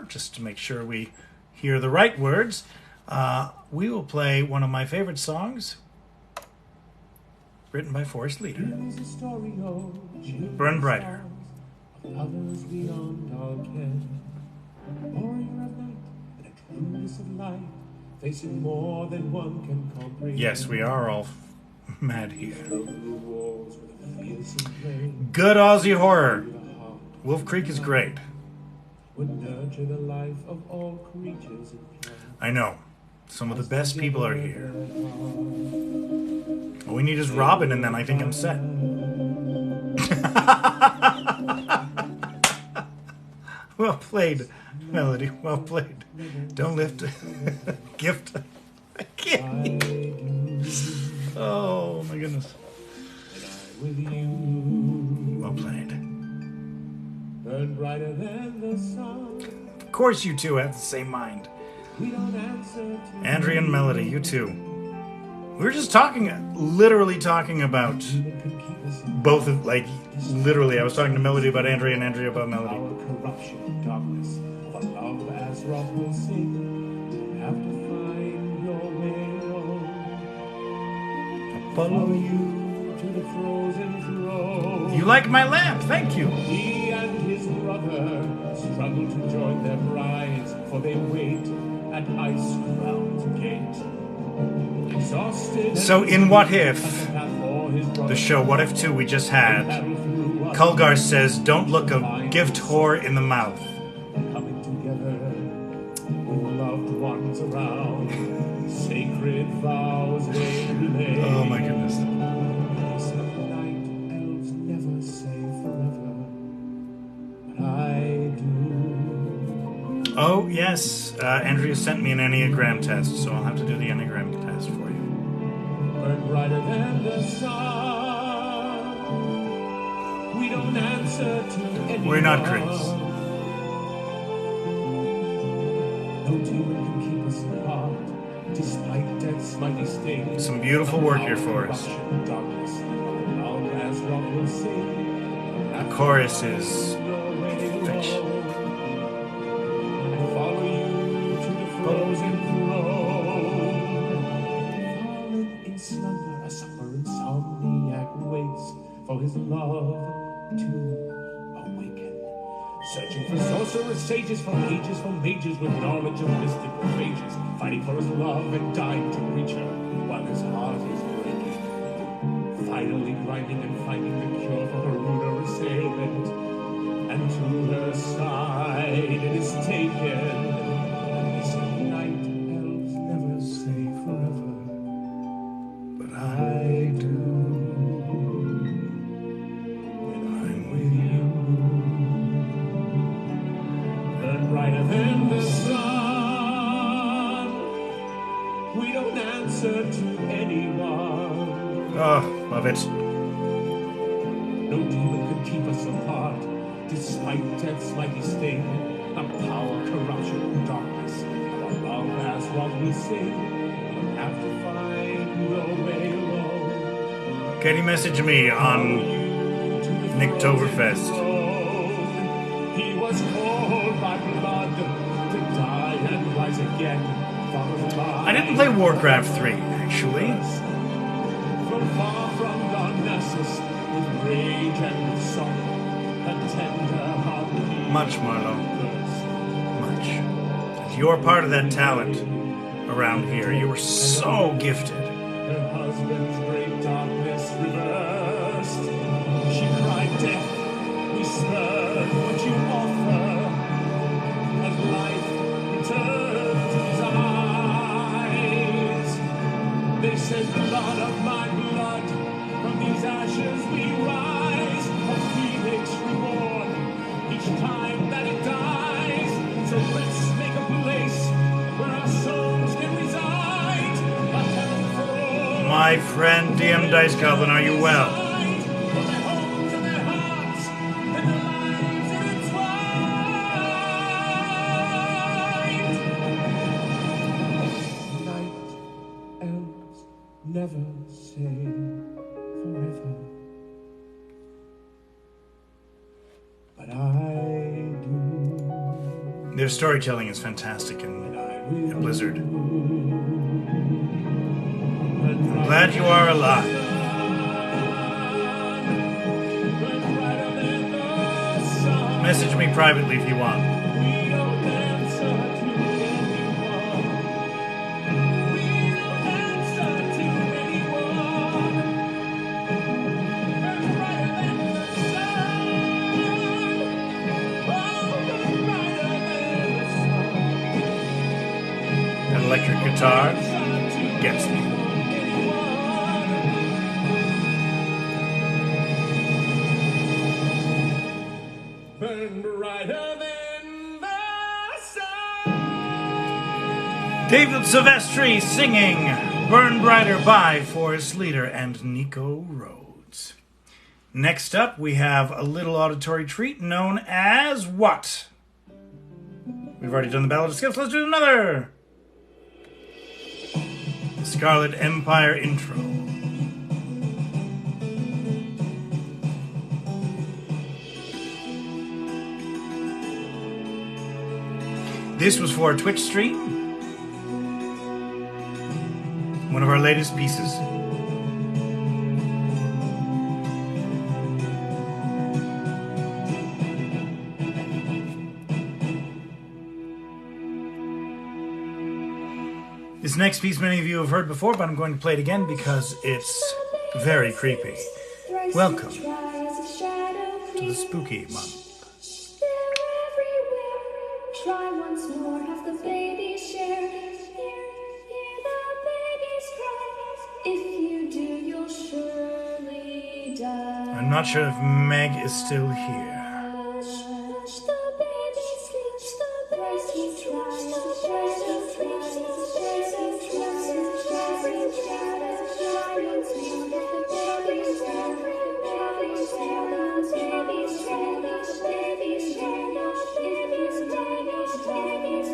just to make sure we hear the right words, we will play one of my favorite songs, written by Forrest Leader. Burn Brighter. Others beyond our ken, a warrior of night and a trueness of light, facing more than one can comprehend. Yes, we are all mad here. Through the walls with a fearsome flame, Good Aussie horror. the heart Wolf Creek is great. would nurture the life of all creatures in play. I know. Some of the best people are here. All we need is Robin, and then I think I'm set. Well played, Melody. Well played. Don't lift. Gift. I can't. Oh my goodness. With you, Well played. burn brighter than the sun. Of course, you two have the same mind. We don't answer to Andrea and Melody, you two. We were just literally talking about that could keep us in both of, like, literally. I was talking to Melody about Andrea and Andrea about Melody. our corruption, darkness of a love as wrath will sing. Have to find your way home. Follow you to the frozen throne. You like my lamp, thank you. He and his brother struggle to join their brides, for they wait at ice-crowned gate. Exhausted So in What If, the the show What If 2 we just had, Kulgar says, don't look a gift whore in the mouth. coming together with loved ones around, sacred vows they relay. Oh my goodness. Some night elves never say forever, but I do. Oh, yes. Andrea sent me an Enneagram test, so I'll have to do the Enneagram test for you. Burn brighter than the sun. We don't answer to anyone. We're not Chris. No demon can keep us apart, despite death's mighty sting. Some beautiful work here for us. Corruption, darkness, long as rock will sing. The chorus is fiction. Follow you to the frozen throne. Fallen in slumber, a summer insomniac waits for his love to awaken. Searching for sorcerers, sages from ages, for mages with knowledge of mystical phages, fighting for his love and dying to reach her while his heart is breaking. Finally grinding and finding the cure for her ruder assailant, and to her side it is taken. This night elves never say forever, but I do. When I'm with you, burn brighter than the sun. We don't answer to anyone. Oh, love it. No demon could keep us apart, despite death's mighty sting. A power, corruption, darkness, our love as what we sing. You have to find your way alone. Can you message me on Nicktoberfest? He was called by blood to die and rise again. I didn't play Warcraft 3, actually. From far from Darnassus, with rage and with song, a tender heart beats Much, Marlo. burst. Much. You're part of that talent around here. You were so gifted. Her husband's great darkness reversed. She cried, death, we spurn what you offer, as life returned to his eyes. They said, blood of my blood, from these ashes we rise, a phoenix reborn, each time that it dies. So let's make a place where our souls can reside, a heaven for all. My friend DM Dice Goblin, are you well? From their homes and their hearts, and their lives intertwined. Night elves never say forever, but I do. Their storytelling is fantastic in Blizzard. I'm glad you are alive. Message me privately if you want. We don't answer to anyone. electric guitar gets me. Burn brighter than the sun. David Silvestri singing Burn Brighter by Forest Leader and Nico Rhodes. Next up, we have a little auditory treat known as what? We've already done the Ballad of Skips. Let's do another. Scarlet Empire intro. This was for a Twitch stream. One of our latest pieces. This next piece many of you have heard before, but I'm going to play it again because it's very creepy. Welcome to the spooky month. Try once more, have the baby share. Hear the babies cry. If you do, you'll surely die. I'm not sure if Meg is still here. Hush, the baby sleeps, the baby tries, the baby tries, the baby tries, the baby tries. Try once more, have the baby share. The baby's there, the baby's there, the baby's there, the baby's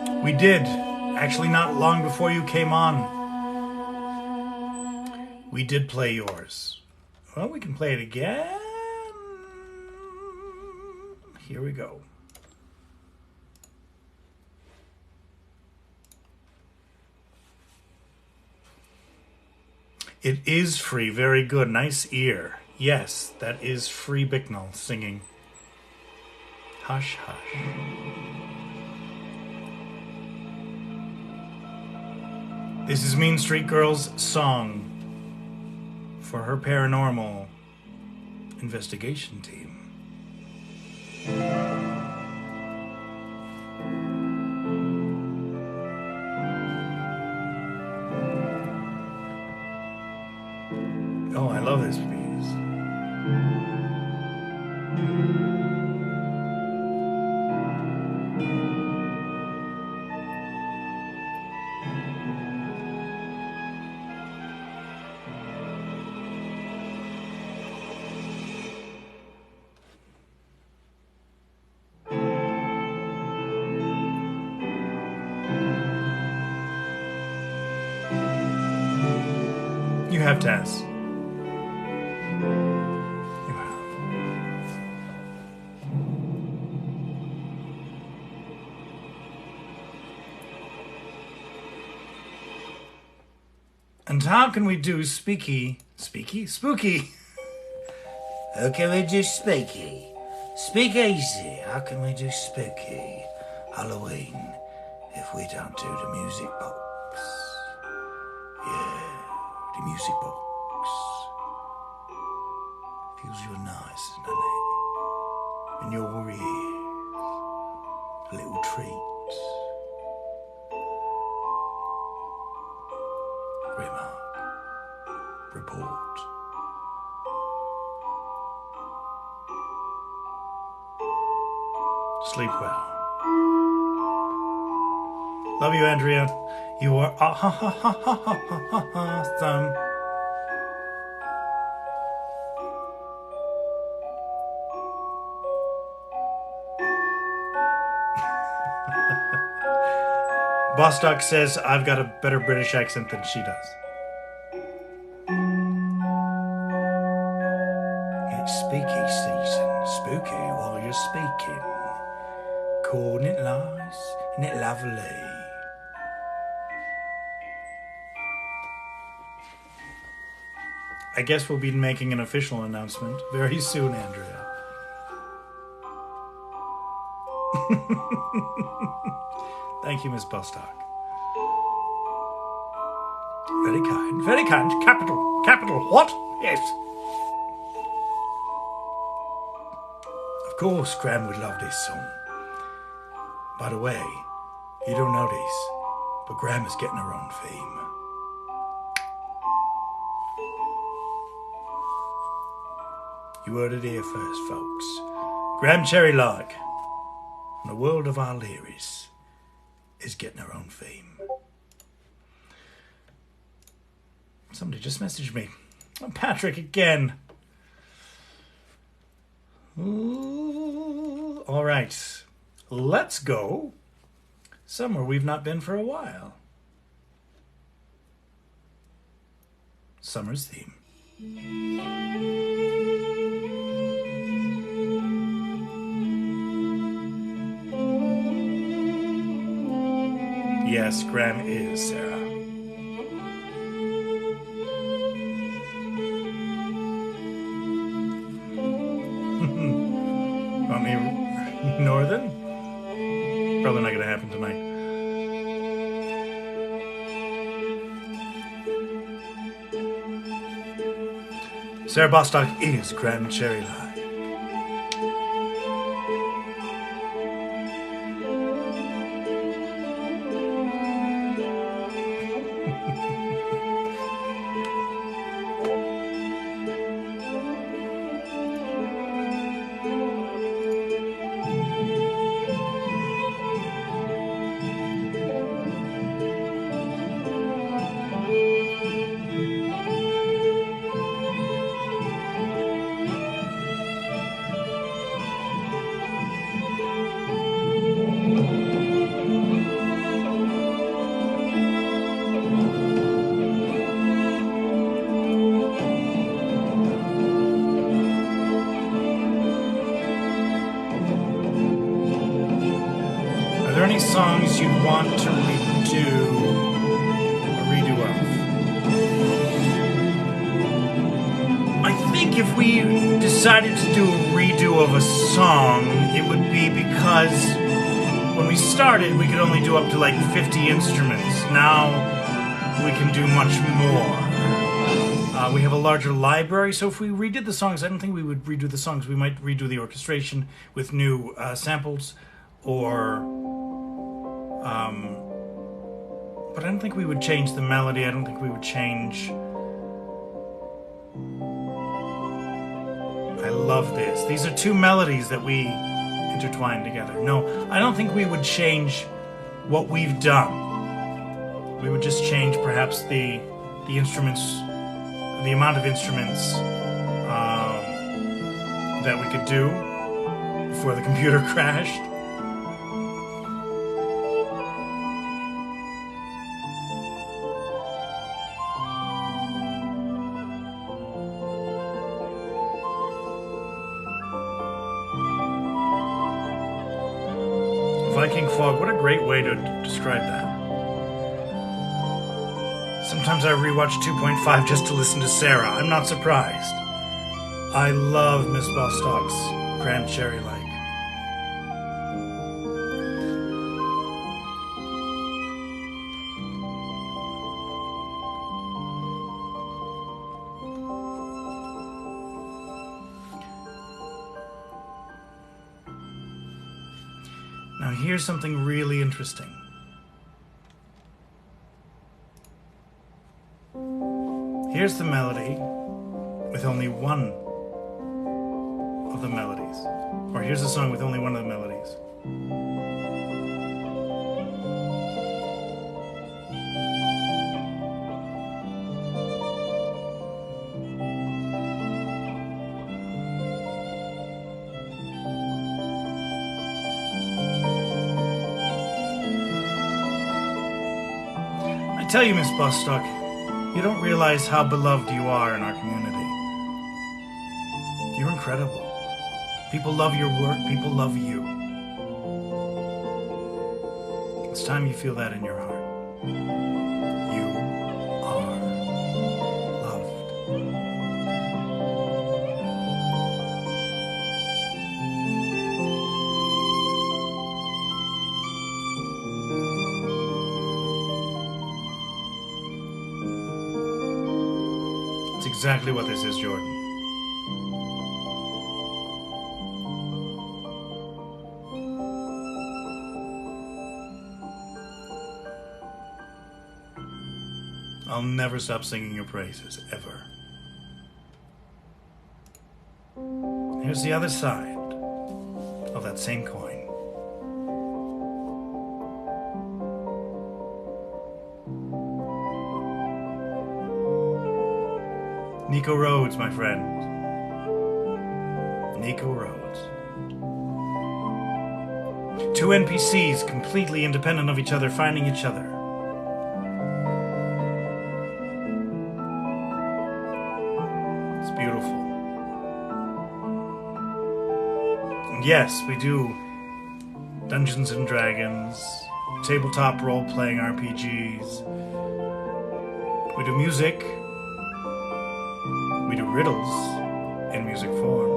there. We did. Actually, not long before you came on. We did play yours. Well, we can play it again. Here we go. It is free. Very good. Nice ear. Yes, that is Free Bicknell singing. Hush, hush. This is Mean Street Girl's song for her paranormal investigation team. Oh, I love this piece. You have, Tess. You have. And how can we do spooky? How can we do spooky? Speak easy. How can we do spooky Halloween if we don't do the music box? Yeah, the music box. Feels real nice, doesn't it? In your ears. A little treat. Remark. Report. Sleep well. Love you, Andrea. You are awesome. Bostock says I've got a better British accent than she does. It's spooky season. Spooky while you're speaking. Calling it nice, isn't it lovely? I guess we'll be making an official announcement very soon, Andrea. Thank you, Miss Bostock. Very kind. Very kind. Capital. What? Yes. Of course, Gran would love this song. By the way, You don't notice, but Graham is getting her own fame. You heard it here first, folks. Graham Cherrylark, in the world of our lyrics, is getting her own fame. Somebody just messaged me. Oh, Patrick again. Ooh, all right. Let's go somewhere we've not been for a while. Summer's theme. Yes, Graham is, Sarah. Want me northern? Probably not gonna happen tonight. Sarah Bostock is Graham Cherrylark. Are there any songs you want to redo a redo of? I think if we decided to do a redo of a song, it would be because when we started, we could only do up to like 50 instruments. Now we can do much more. We have a larger library, so if we redid the songs, I don't think we would redo the songs. We might redo the orchestration with new samples, or but I don't think we would change the melody. I don't think we would change. I love this. These are two melodies that we intertwine together. No, I don't think we would change what we've done. We would just change perhaps the instruments, the amount of instruments that we could do before the computer crashed. Viking fog, what a great way to describe that. Sometimes I rewatch 2.5 just to listen to Sarah. I'm not surprised. I love Miss Bostock's Graham Cherrylark. Now here's something really interesting. Here's the melody with only one of the melodies. Or here's a song with only one of the melodies. I tell you, Miss Bostock, you don't realize how beloved you are in our community. You're incredible. People love your work. People love you. It's time you feel that in your heart. You are loved. It's exactly what this is, Jordan. I'll never stop singing your praises, ever. Here's the other side of that same coin. Nico Rhodes, my friend. Nico Rhodes. Two NPCs completely independent of each other, finding each other. It's beautiful. And yes, we do Dungeons and Dragons, tabletop role-playing RPGs. We do music. We do riddles in music form.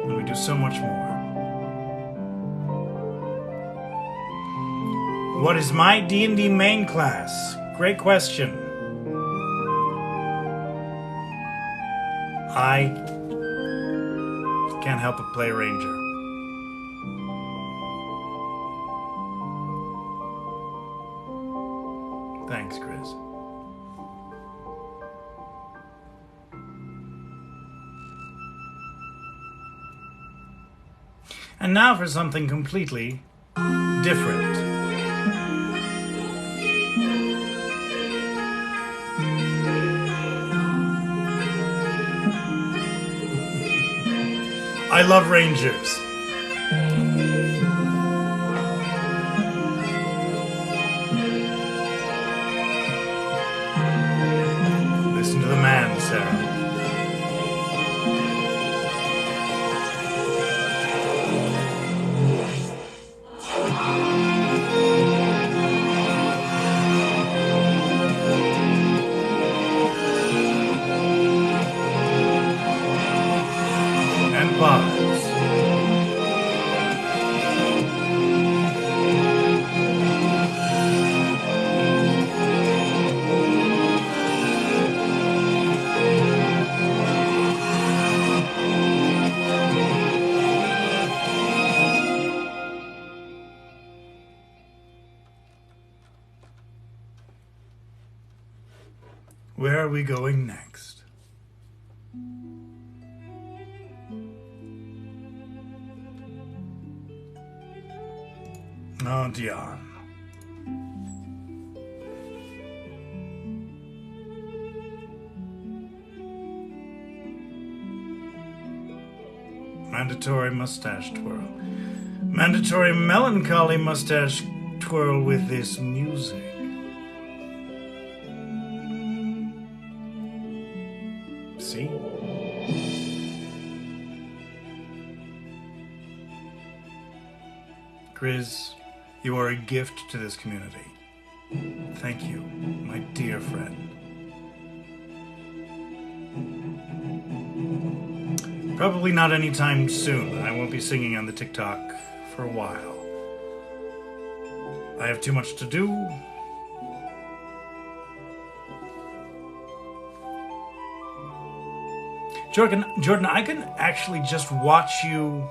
And we do so much more. What is my D&D main class? Great question. I can't help but play Ranger. Thanks, Chris. And now for something completely different. I love Rangers. Listen to the man, Sarah. And bars. Where are we going next? Oh, Dion. Mandatory mustache twirl. Mandatory melancholy mustache twirl with this music. See? Grizz, you are a gift to this community. Thank you, my dear friend. Probably not anytime soon. I won't be singing on the TikTok for a while. I have too much to do. Jordan, I can actually just watch you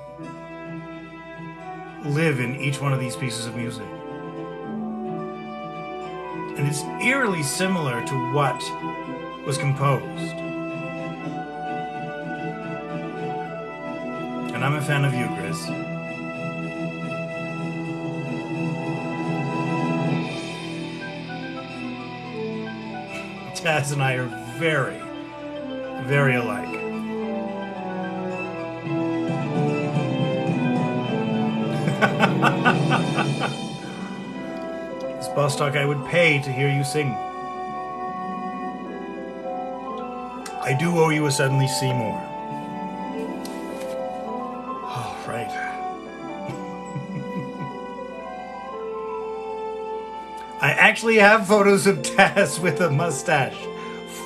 live in each one of these pieces of music. And it's eerily similar to what was composed. And I'm a fan of you, Grizz. Taz and I are very, very alike. This boss talk I would pay to hear you sing. I do owe you a Suddenly Seymour. Oh, right. I actually have photos of Taz with a mustache.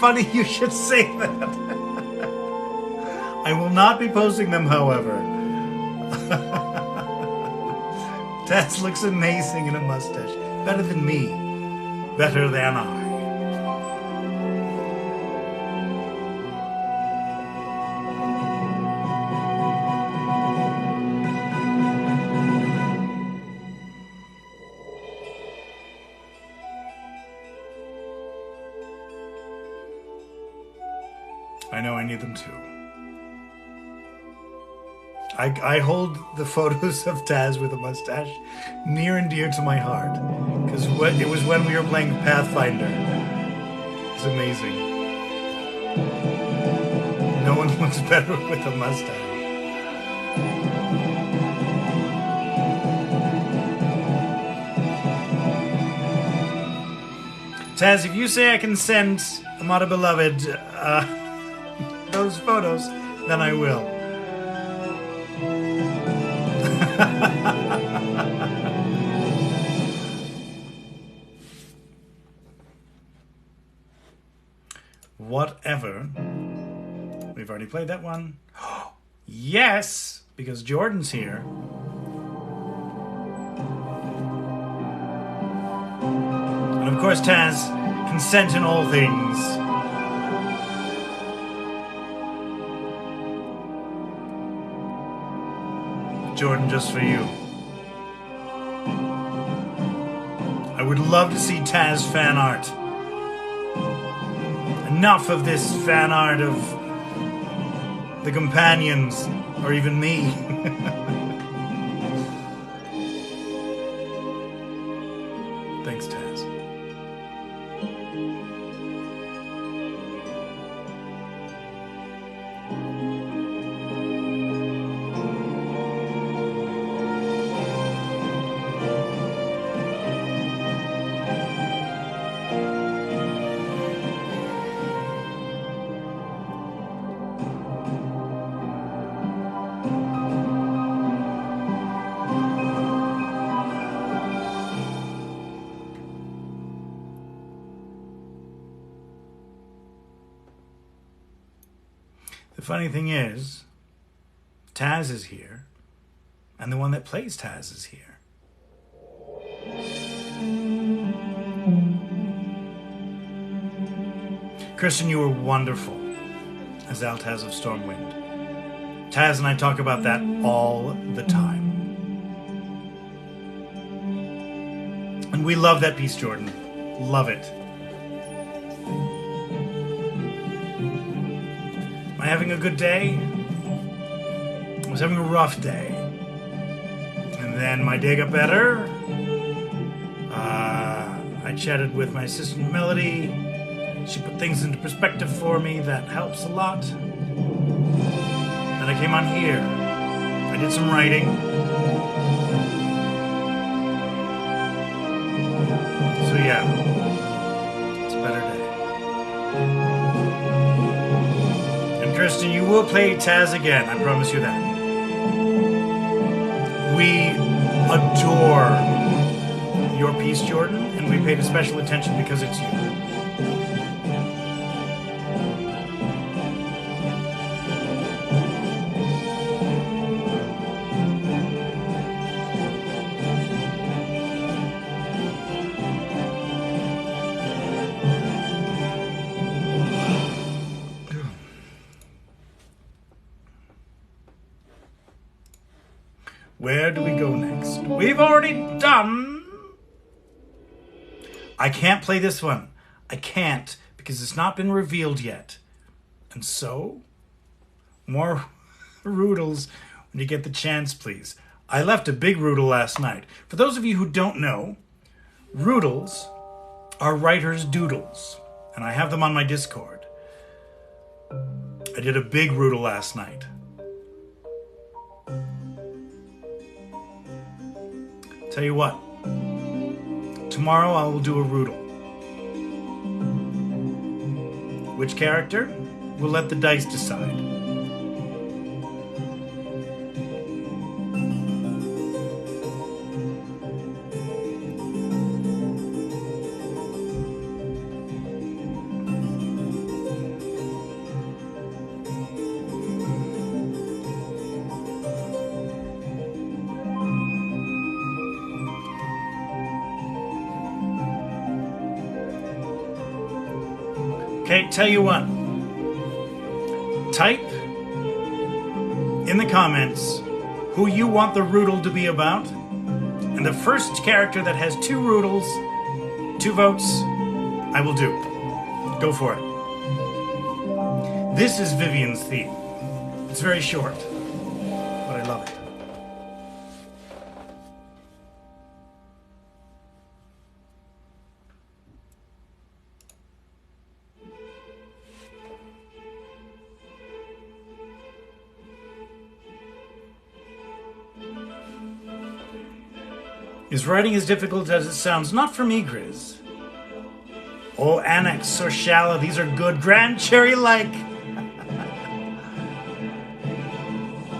Funny you should say that. I will not be posting them, however. Taz looks amazing in a mustache. Better than me. Better than I. them too. I hold the photos of Taz with a mustache near and dear to my heart, because it was when we were playing Pathfinder. It's amazing. No one looks better with a mustache. Taz, if you say I can send Amada Beloved those photos, then I will. Whatever. We've already played that one. Yes, because Jordan's here. And of course, Taz, consent in all things. Jordan, just for you. I would love to see Taz fan art. Enough of this fan art of the companions, or even me. Thanks, Taz. The funny thing is, Taz is here, and the one that plays Taz is here. Christian, you were wonderful as Altaz of Stormwind. Taz and I talk about that all the time. And we love that piece, Jordan. Love it. Am I having a good day? I was having a rough day. And then my day got better. I chatted with my assistant Melody. She put things into perspective for me. That helps a lot. Then I came on here. I did some writing. So yeah, it's a better day. And Kristen, you will play Taz again. I promise you that. We adore your piece, Jordan, and we paid a special attention because it's you. Where do we go next? We've already done... I can't play this one. I can't, because it's not been revealed yet. And so, more Roodles when you get the chance, please. I left a big Roodle last night. For those of you who don't know, Roodles are writer's doodles, and I have them on my Discord. I did a big Roodle last night. Tell you what, tomorrow I will do a Roodle. Which character? We'll let the dice decide. Okay, tell you what. Type in the comments who you want the Roodle to be about. And the first character that has 2 Roodles, 2 votes, I will do. Go for it. This is Vivian's theme. It's very short, but I love it. Is writing as difficult as it sounds? Not for me, Grizz. Oh, Annex, so shallow. These are good. Grand Cherry-like.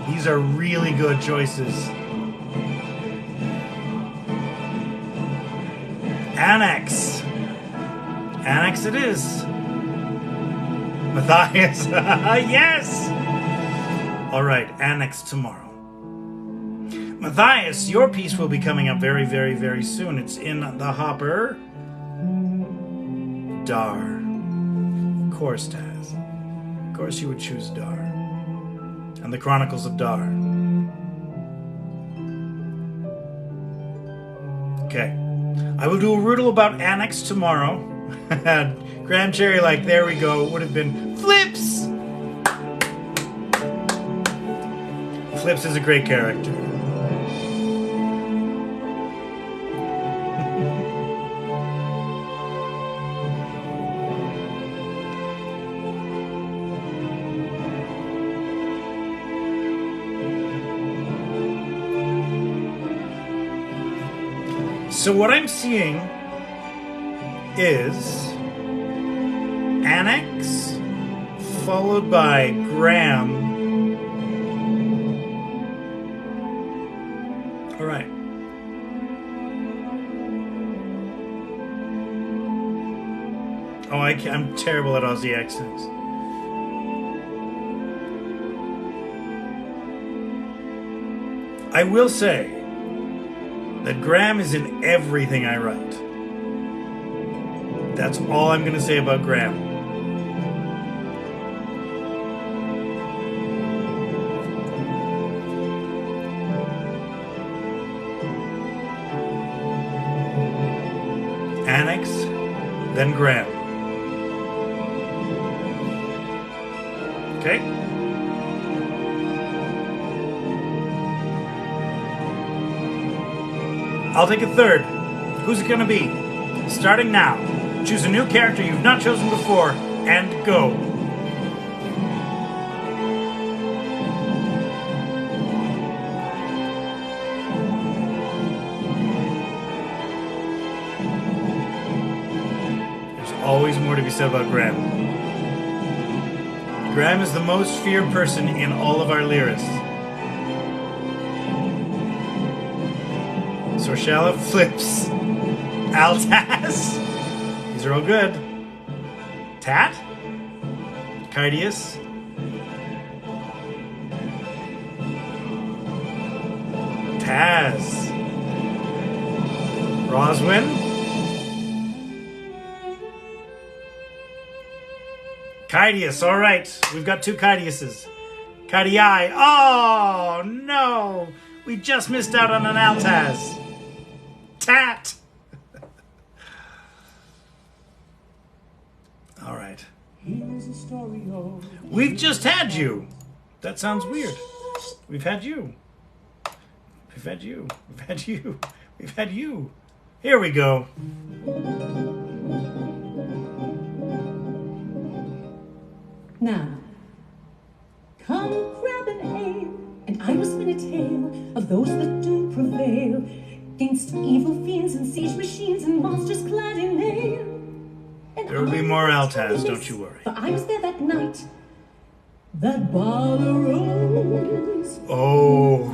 These are really good choices. Annex. Annex it is. Matthias. Yes! All right, Annex tomorrow. Matthias, your piece will be coming up very, very, very soon. It's in the hopper. Dar. Of course, Taz. Of course you would choose Dar. And the Chronicles of Dar. Okay. I will do a riddle about Annex tomorrow. Grand Cherry, like, there we go. Would have been Flips! Flips is a great character. So what I'm seeing is Annex followed by Graham. All right. Oh, I'm terrible at Aussie accents. I will say that Graham is in everything I write. That's all I'm going to say about Graham. Annex, then Graham. Okay? I'll take a third. Who's it gonna be? Starting now. Choose a new character you've not chosen before, and go. There's always more to be said about Graham. Graham is the most feared person in all of our lyrics. Sorshella, Flips, Altaz. These are all good. Tat, Cardius, Taz, Roswin, Cardius. All right, we've got two Cardiuses. Cardii. Oh no, we just missed out on an Altaz. Tat. All right. We've just had you. That sounds weird. We've had you. We've had you. We've had you. We've had you. Here we go. Now, come grab an ale, and I will spin a tale of those that do prevail against evil fiends and siege machines and monsters clad in mail. And There will be more Altaz, don't you worry. For I was there that night. That ball arose. Oh,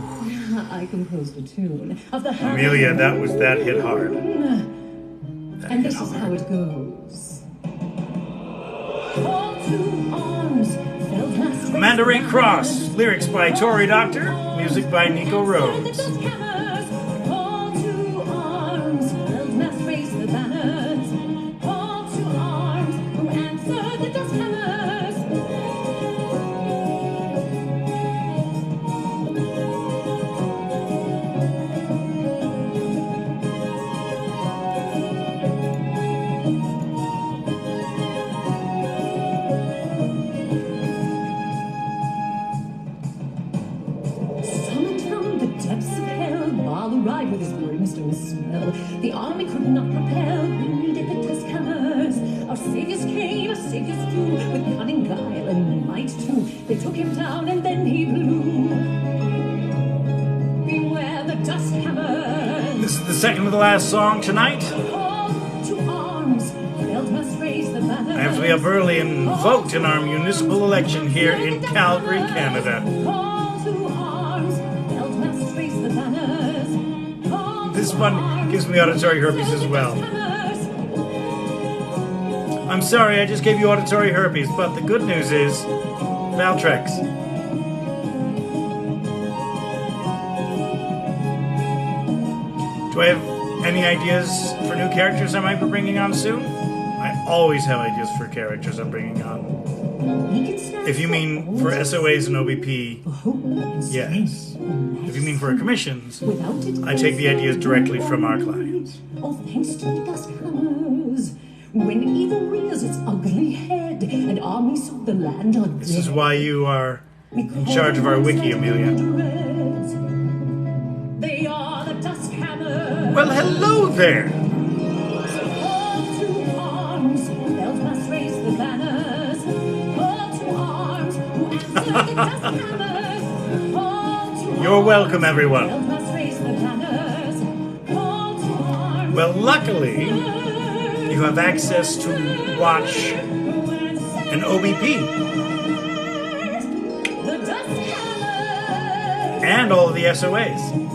I composed a tune of the Amelia, that hit hard. And this is how it goes. Call to arms, Feldmaster. Amanda Ray Cross, lyrics by Tory Doctor, music by Nico Rhodes. Call to arms, Feldmaster, raise the banners. Call to arms, who answer the dust hammers. ride with his glory, Mr. and Mrs. Smell. The army could not propel, we needed the tusk hammers. Our saviors came, our saviors flew, with cunning, guile, and might too. They took him down and then he blew. Beware the dust hammers. This is the second to the last song tonight. Call to arms, Feld must raise the banner. I have to be up early and vote in our municipal election here in Calgary, Canada. Call to arms, Feld must raise the banners. Call This to one arms, gives me auditory herpes as well. I'm sorry, I just gave you auditory herpes, but the good news is, Valtrex. Do I have any ideas for new characters I might be bringing on soon? I always have ideas for characters I'm bringing on. If you mean for SOAs and OBP, yes. If you mean for commissions, I take the ideas directly from our clients. All thanks to the dust hammers. When evil rears its ugly head, and armies of the land are dead. This is why you are in charge of our wiki, Amelia. They are the dust hammers. Well, hello there! So call to arms, Feld must raise the banners. Call to arms, who answer the dust hammers. Call to You're welcome, everyone. Feld must raise the banners. Call to arms. Well, luckily, you have access to watch an OBP The dust hammers. and all of the SOAs.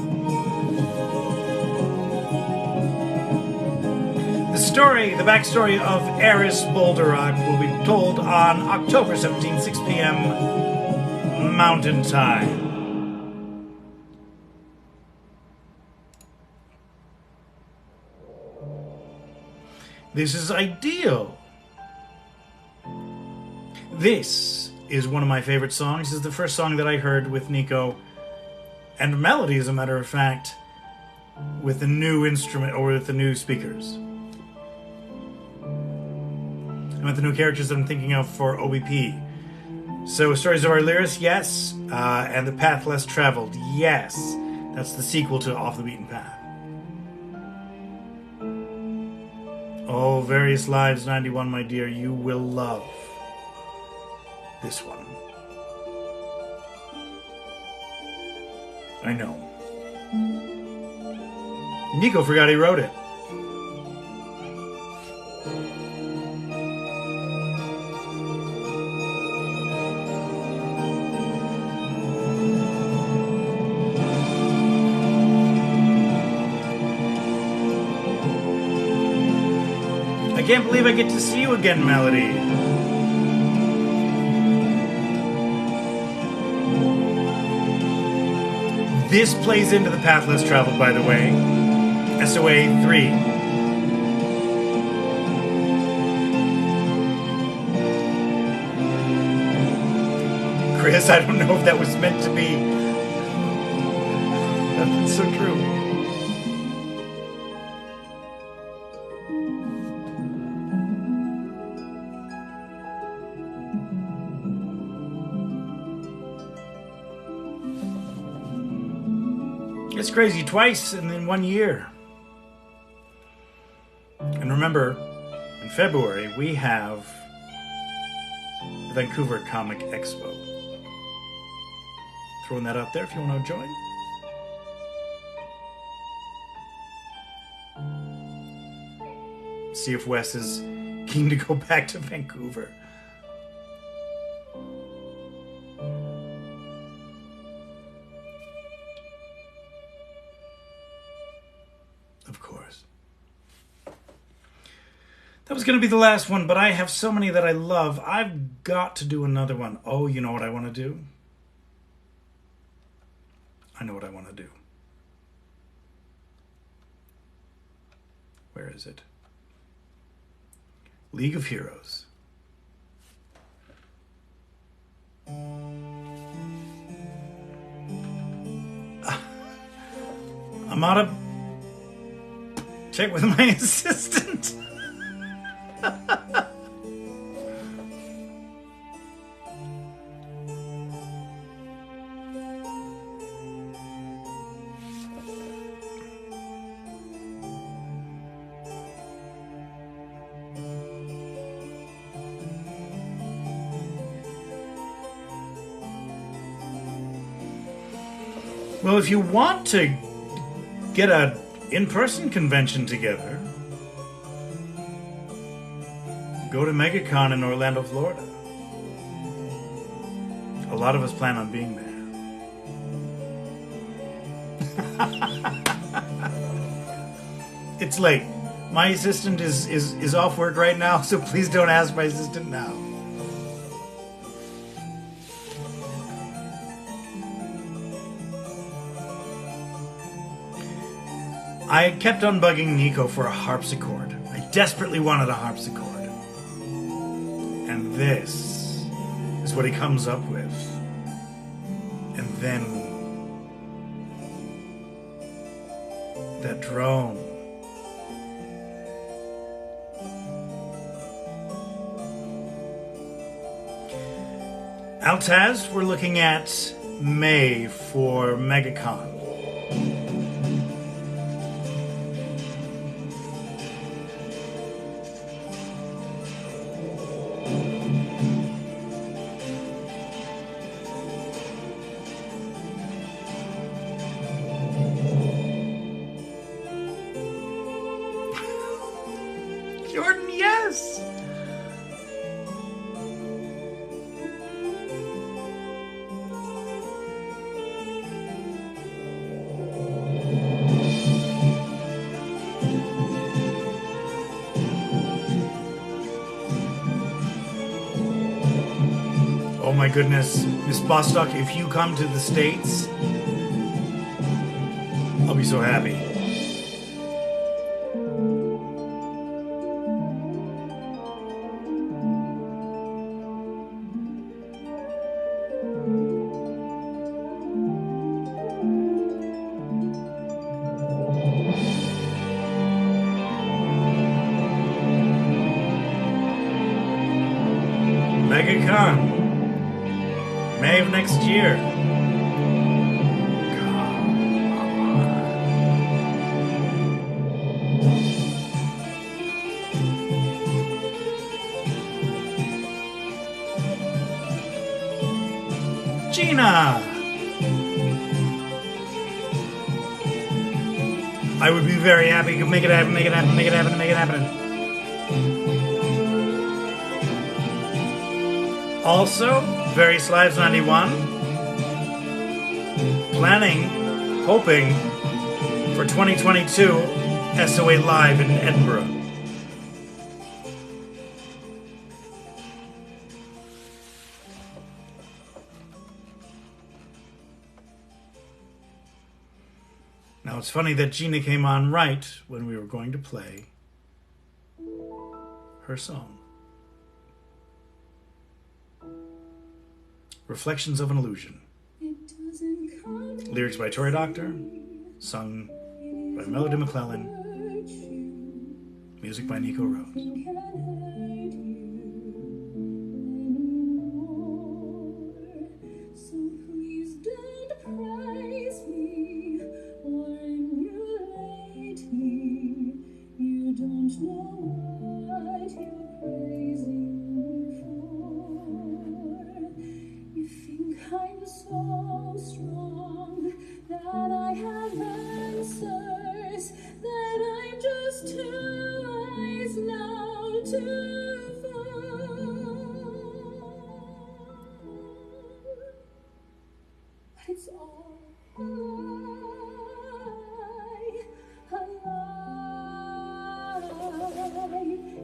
The backstory of Eris Boulderrock will be told on October 17, 6 p.m. Mountain Time. This is ideal. This is one of my favorite songs. This is the first song that I heard with Nico and Melody, as a matter of fact, with the new instrument or with the new speakers. And with the new characters that I'm thinking of for OBP. So, Stories of Our Lyrics, yes. And The Path Less Traveled, yes. That's the sequel to Off the Beaten Path. Oh, Various Lives 91, my dear, you will love this one. I know. Nico forgot he wrote it. I can't believe I get to see you again, Melody. This plays into The Path Less Traveled, by the way. SOA 3. Chris, I don't know if that was meant to be. That's so true. It's crazy, twice in 1 year. And remember, in February, we have the Vancouver Comic Expo. Throwing that out there if you want to join. See if Wes is keen to go back to Vancouver. Of course. That was going to be the last one, but I have so many that I love. I've got to do another one. Oh, you know what I want to do? I know what I want to do. Where is it? League of Heroes. I'm out of... Check with my assistant. Well, if you want to get a in-person convention together, go to MegaCon in Orlando, Florida. A lot of us plan on being there. It's late. My assistant is off work right now, so please don't ask my assistant now. I kept on bugging Nico for a harpsichord. I desperately wanted a harpsichord. And this is what he comes up with. And then that drone. Altaz, we're looking at May for MegaCon. Jordan, yes! Oh my goodness, Miss Bostock, if you come to the States, I'll be so happy. MegaCon, May of next year. Gina! I would be very happy to make it happen, make it happen, make it happen, make it happen. Also, Very Slives 91, planning, hoping for 2022 SOA Live in Edinburgh. Now it's funny that Gina came on right when we were going to play her song. Reflections of an Illusion. Lyrics by Tory Doctor, sung by Melody McClellan, music by Nico Rose. I'm so strong that I have answers, that I'm just too wise now to fall. But it's all a lie.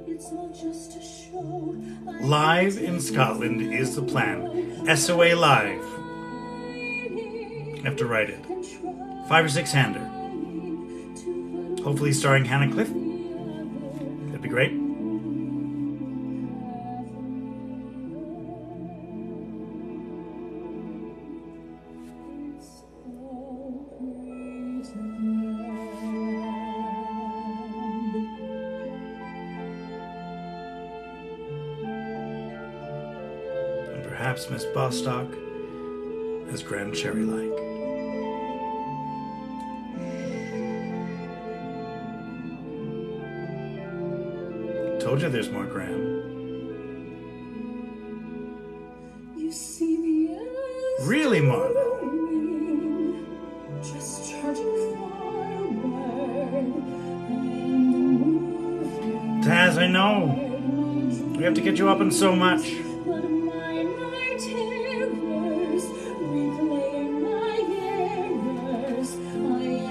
It's all just a show. Live in Scotland is the plan. SOA Live. I have to write it. 5 or 6 hander. Hopefully starring Hannah Cliff. That'd be great. Perhaps Miss Bostock as Grand Cherry-like. Told you there's more Graham. You see the Really, Marlo? Altaz, I know. We have to get you up in so much. But mine are terrors, reclaim my errors. I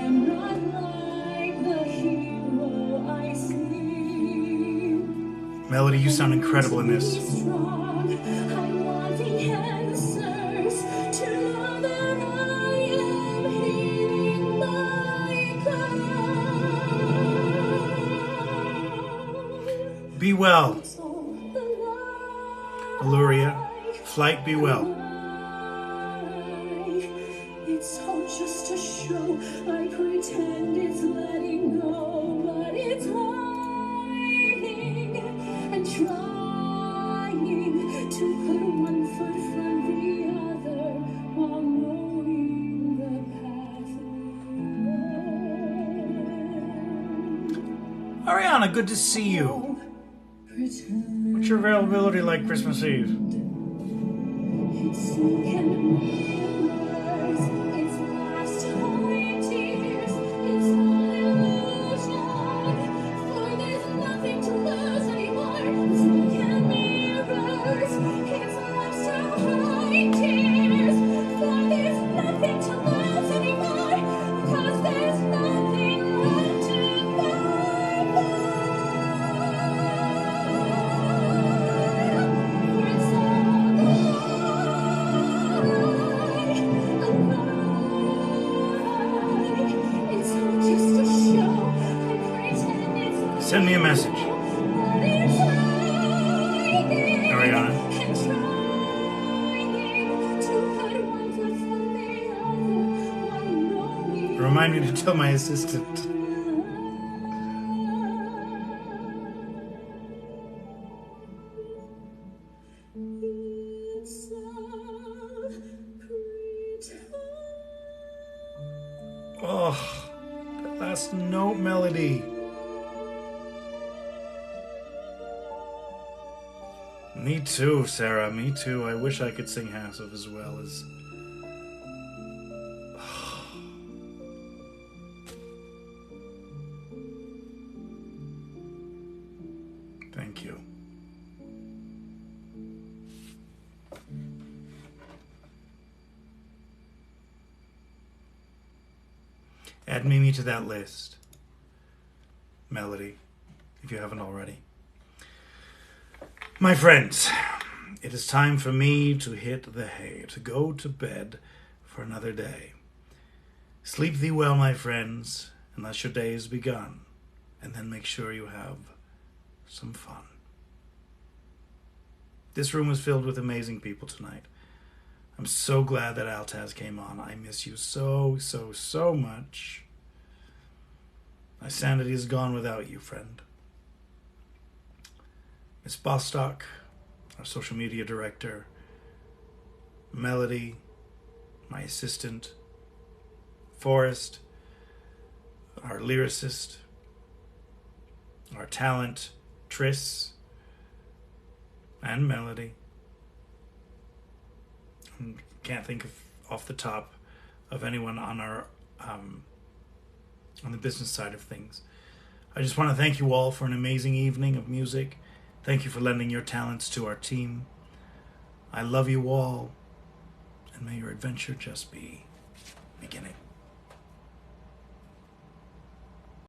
am not like the hero I see. Melody, you sound incredible in this. Strong, I want the answers to know that I am healing my God. Be well, It's all a lie. Illyria. Flight, be well. It's all just a show. I pretend it's letting go, but it's hiding and trying to put one foot from the other while knowing the path we Ariana, good to see you. go. Pretend What's your availability like Christmas Eve? it's sink and mirrors, it's lost holy tears, it's all illusion, for there's nothing to lose anymore. Sink and mirrors, it's lost holy tears, for there's nothing to lose anymore, 'cause there's nothing left to fight for. It's all it's all just a show. I pretend it's Send me a message, but it's hiding Ariana. and trying to put one foot from the other while knowing Remind me to tell my assistant. it's all pretend. Oh, that last note, Melody. Me too, Sarah. Me too. I wish I could sing half of as well as. Thank you. Add Mimi to that list, Melody, if you haven't already. My friends, it is time for me to hit the hay, to go to bed for another day. Sleep thee well, my friends, unless your day is begun, and then make sure you have some fun. This room was filled with amazing people tonight. I'm so glad that Altaz came on. I miss you so much. My sanity is gone without you, friend. Miss Bostock, our social media director, Melody, my assistant, Forrest, our lyricist, our talent, Triss, and Melody. I can't think of off the top of anyone on our on the business side of things. I just want to thank you all for an amazing evening of music. Thank you for lending your talents to our team. I love you all, and may your adventure just be beginning.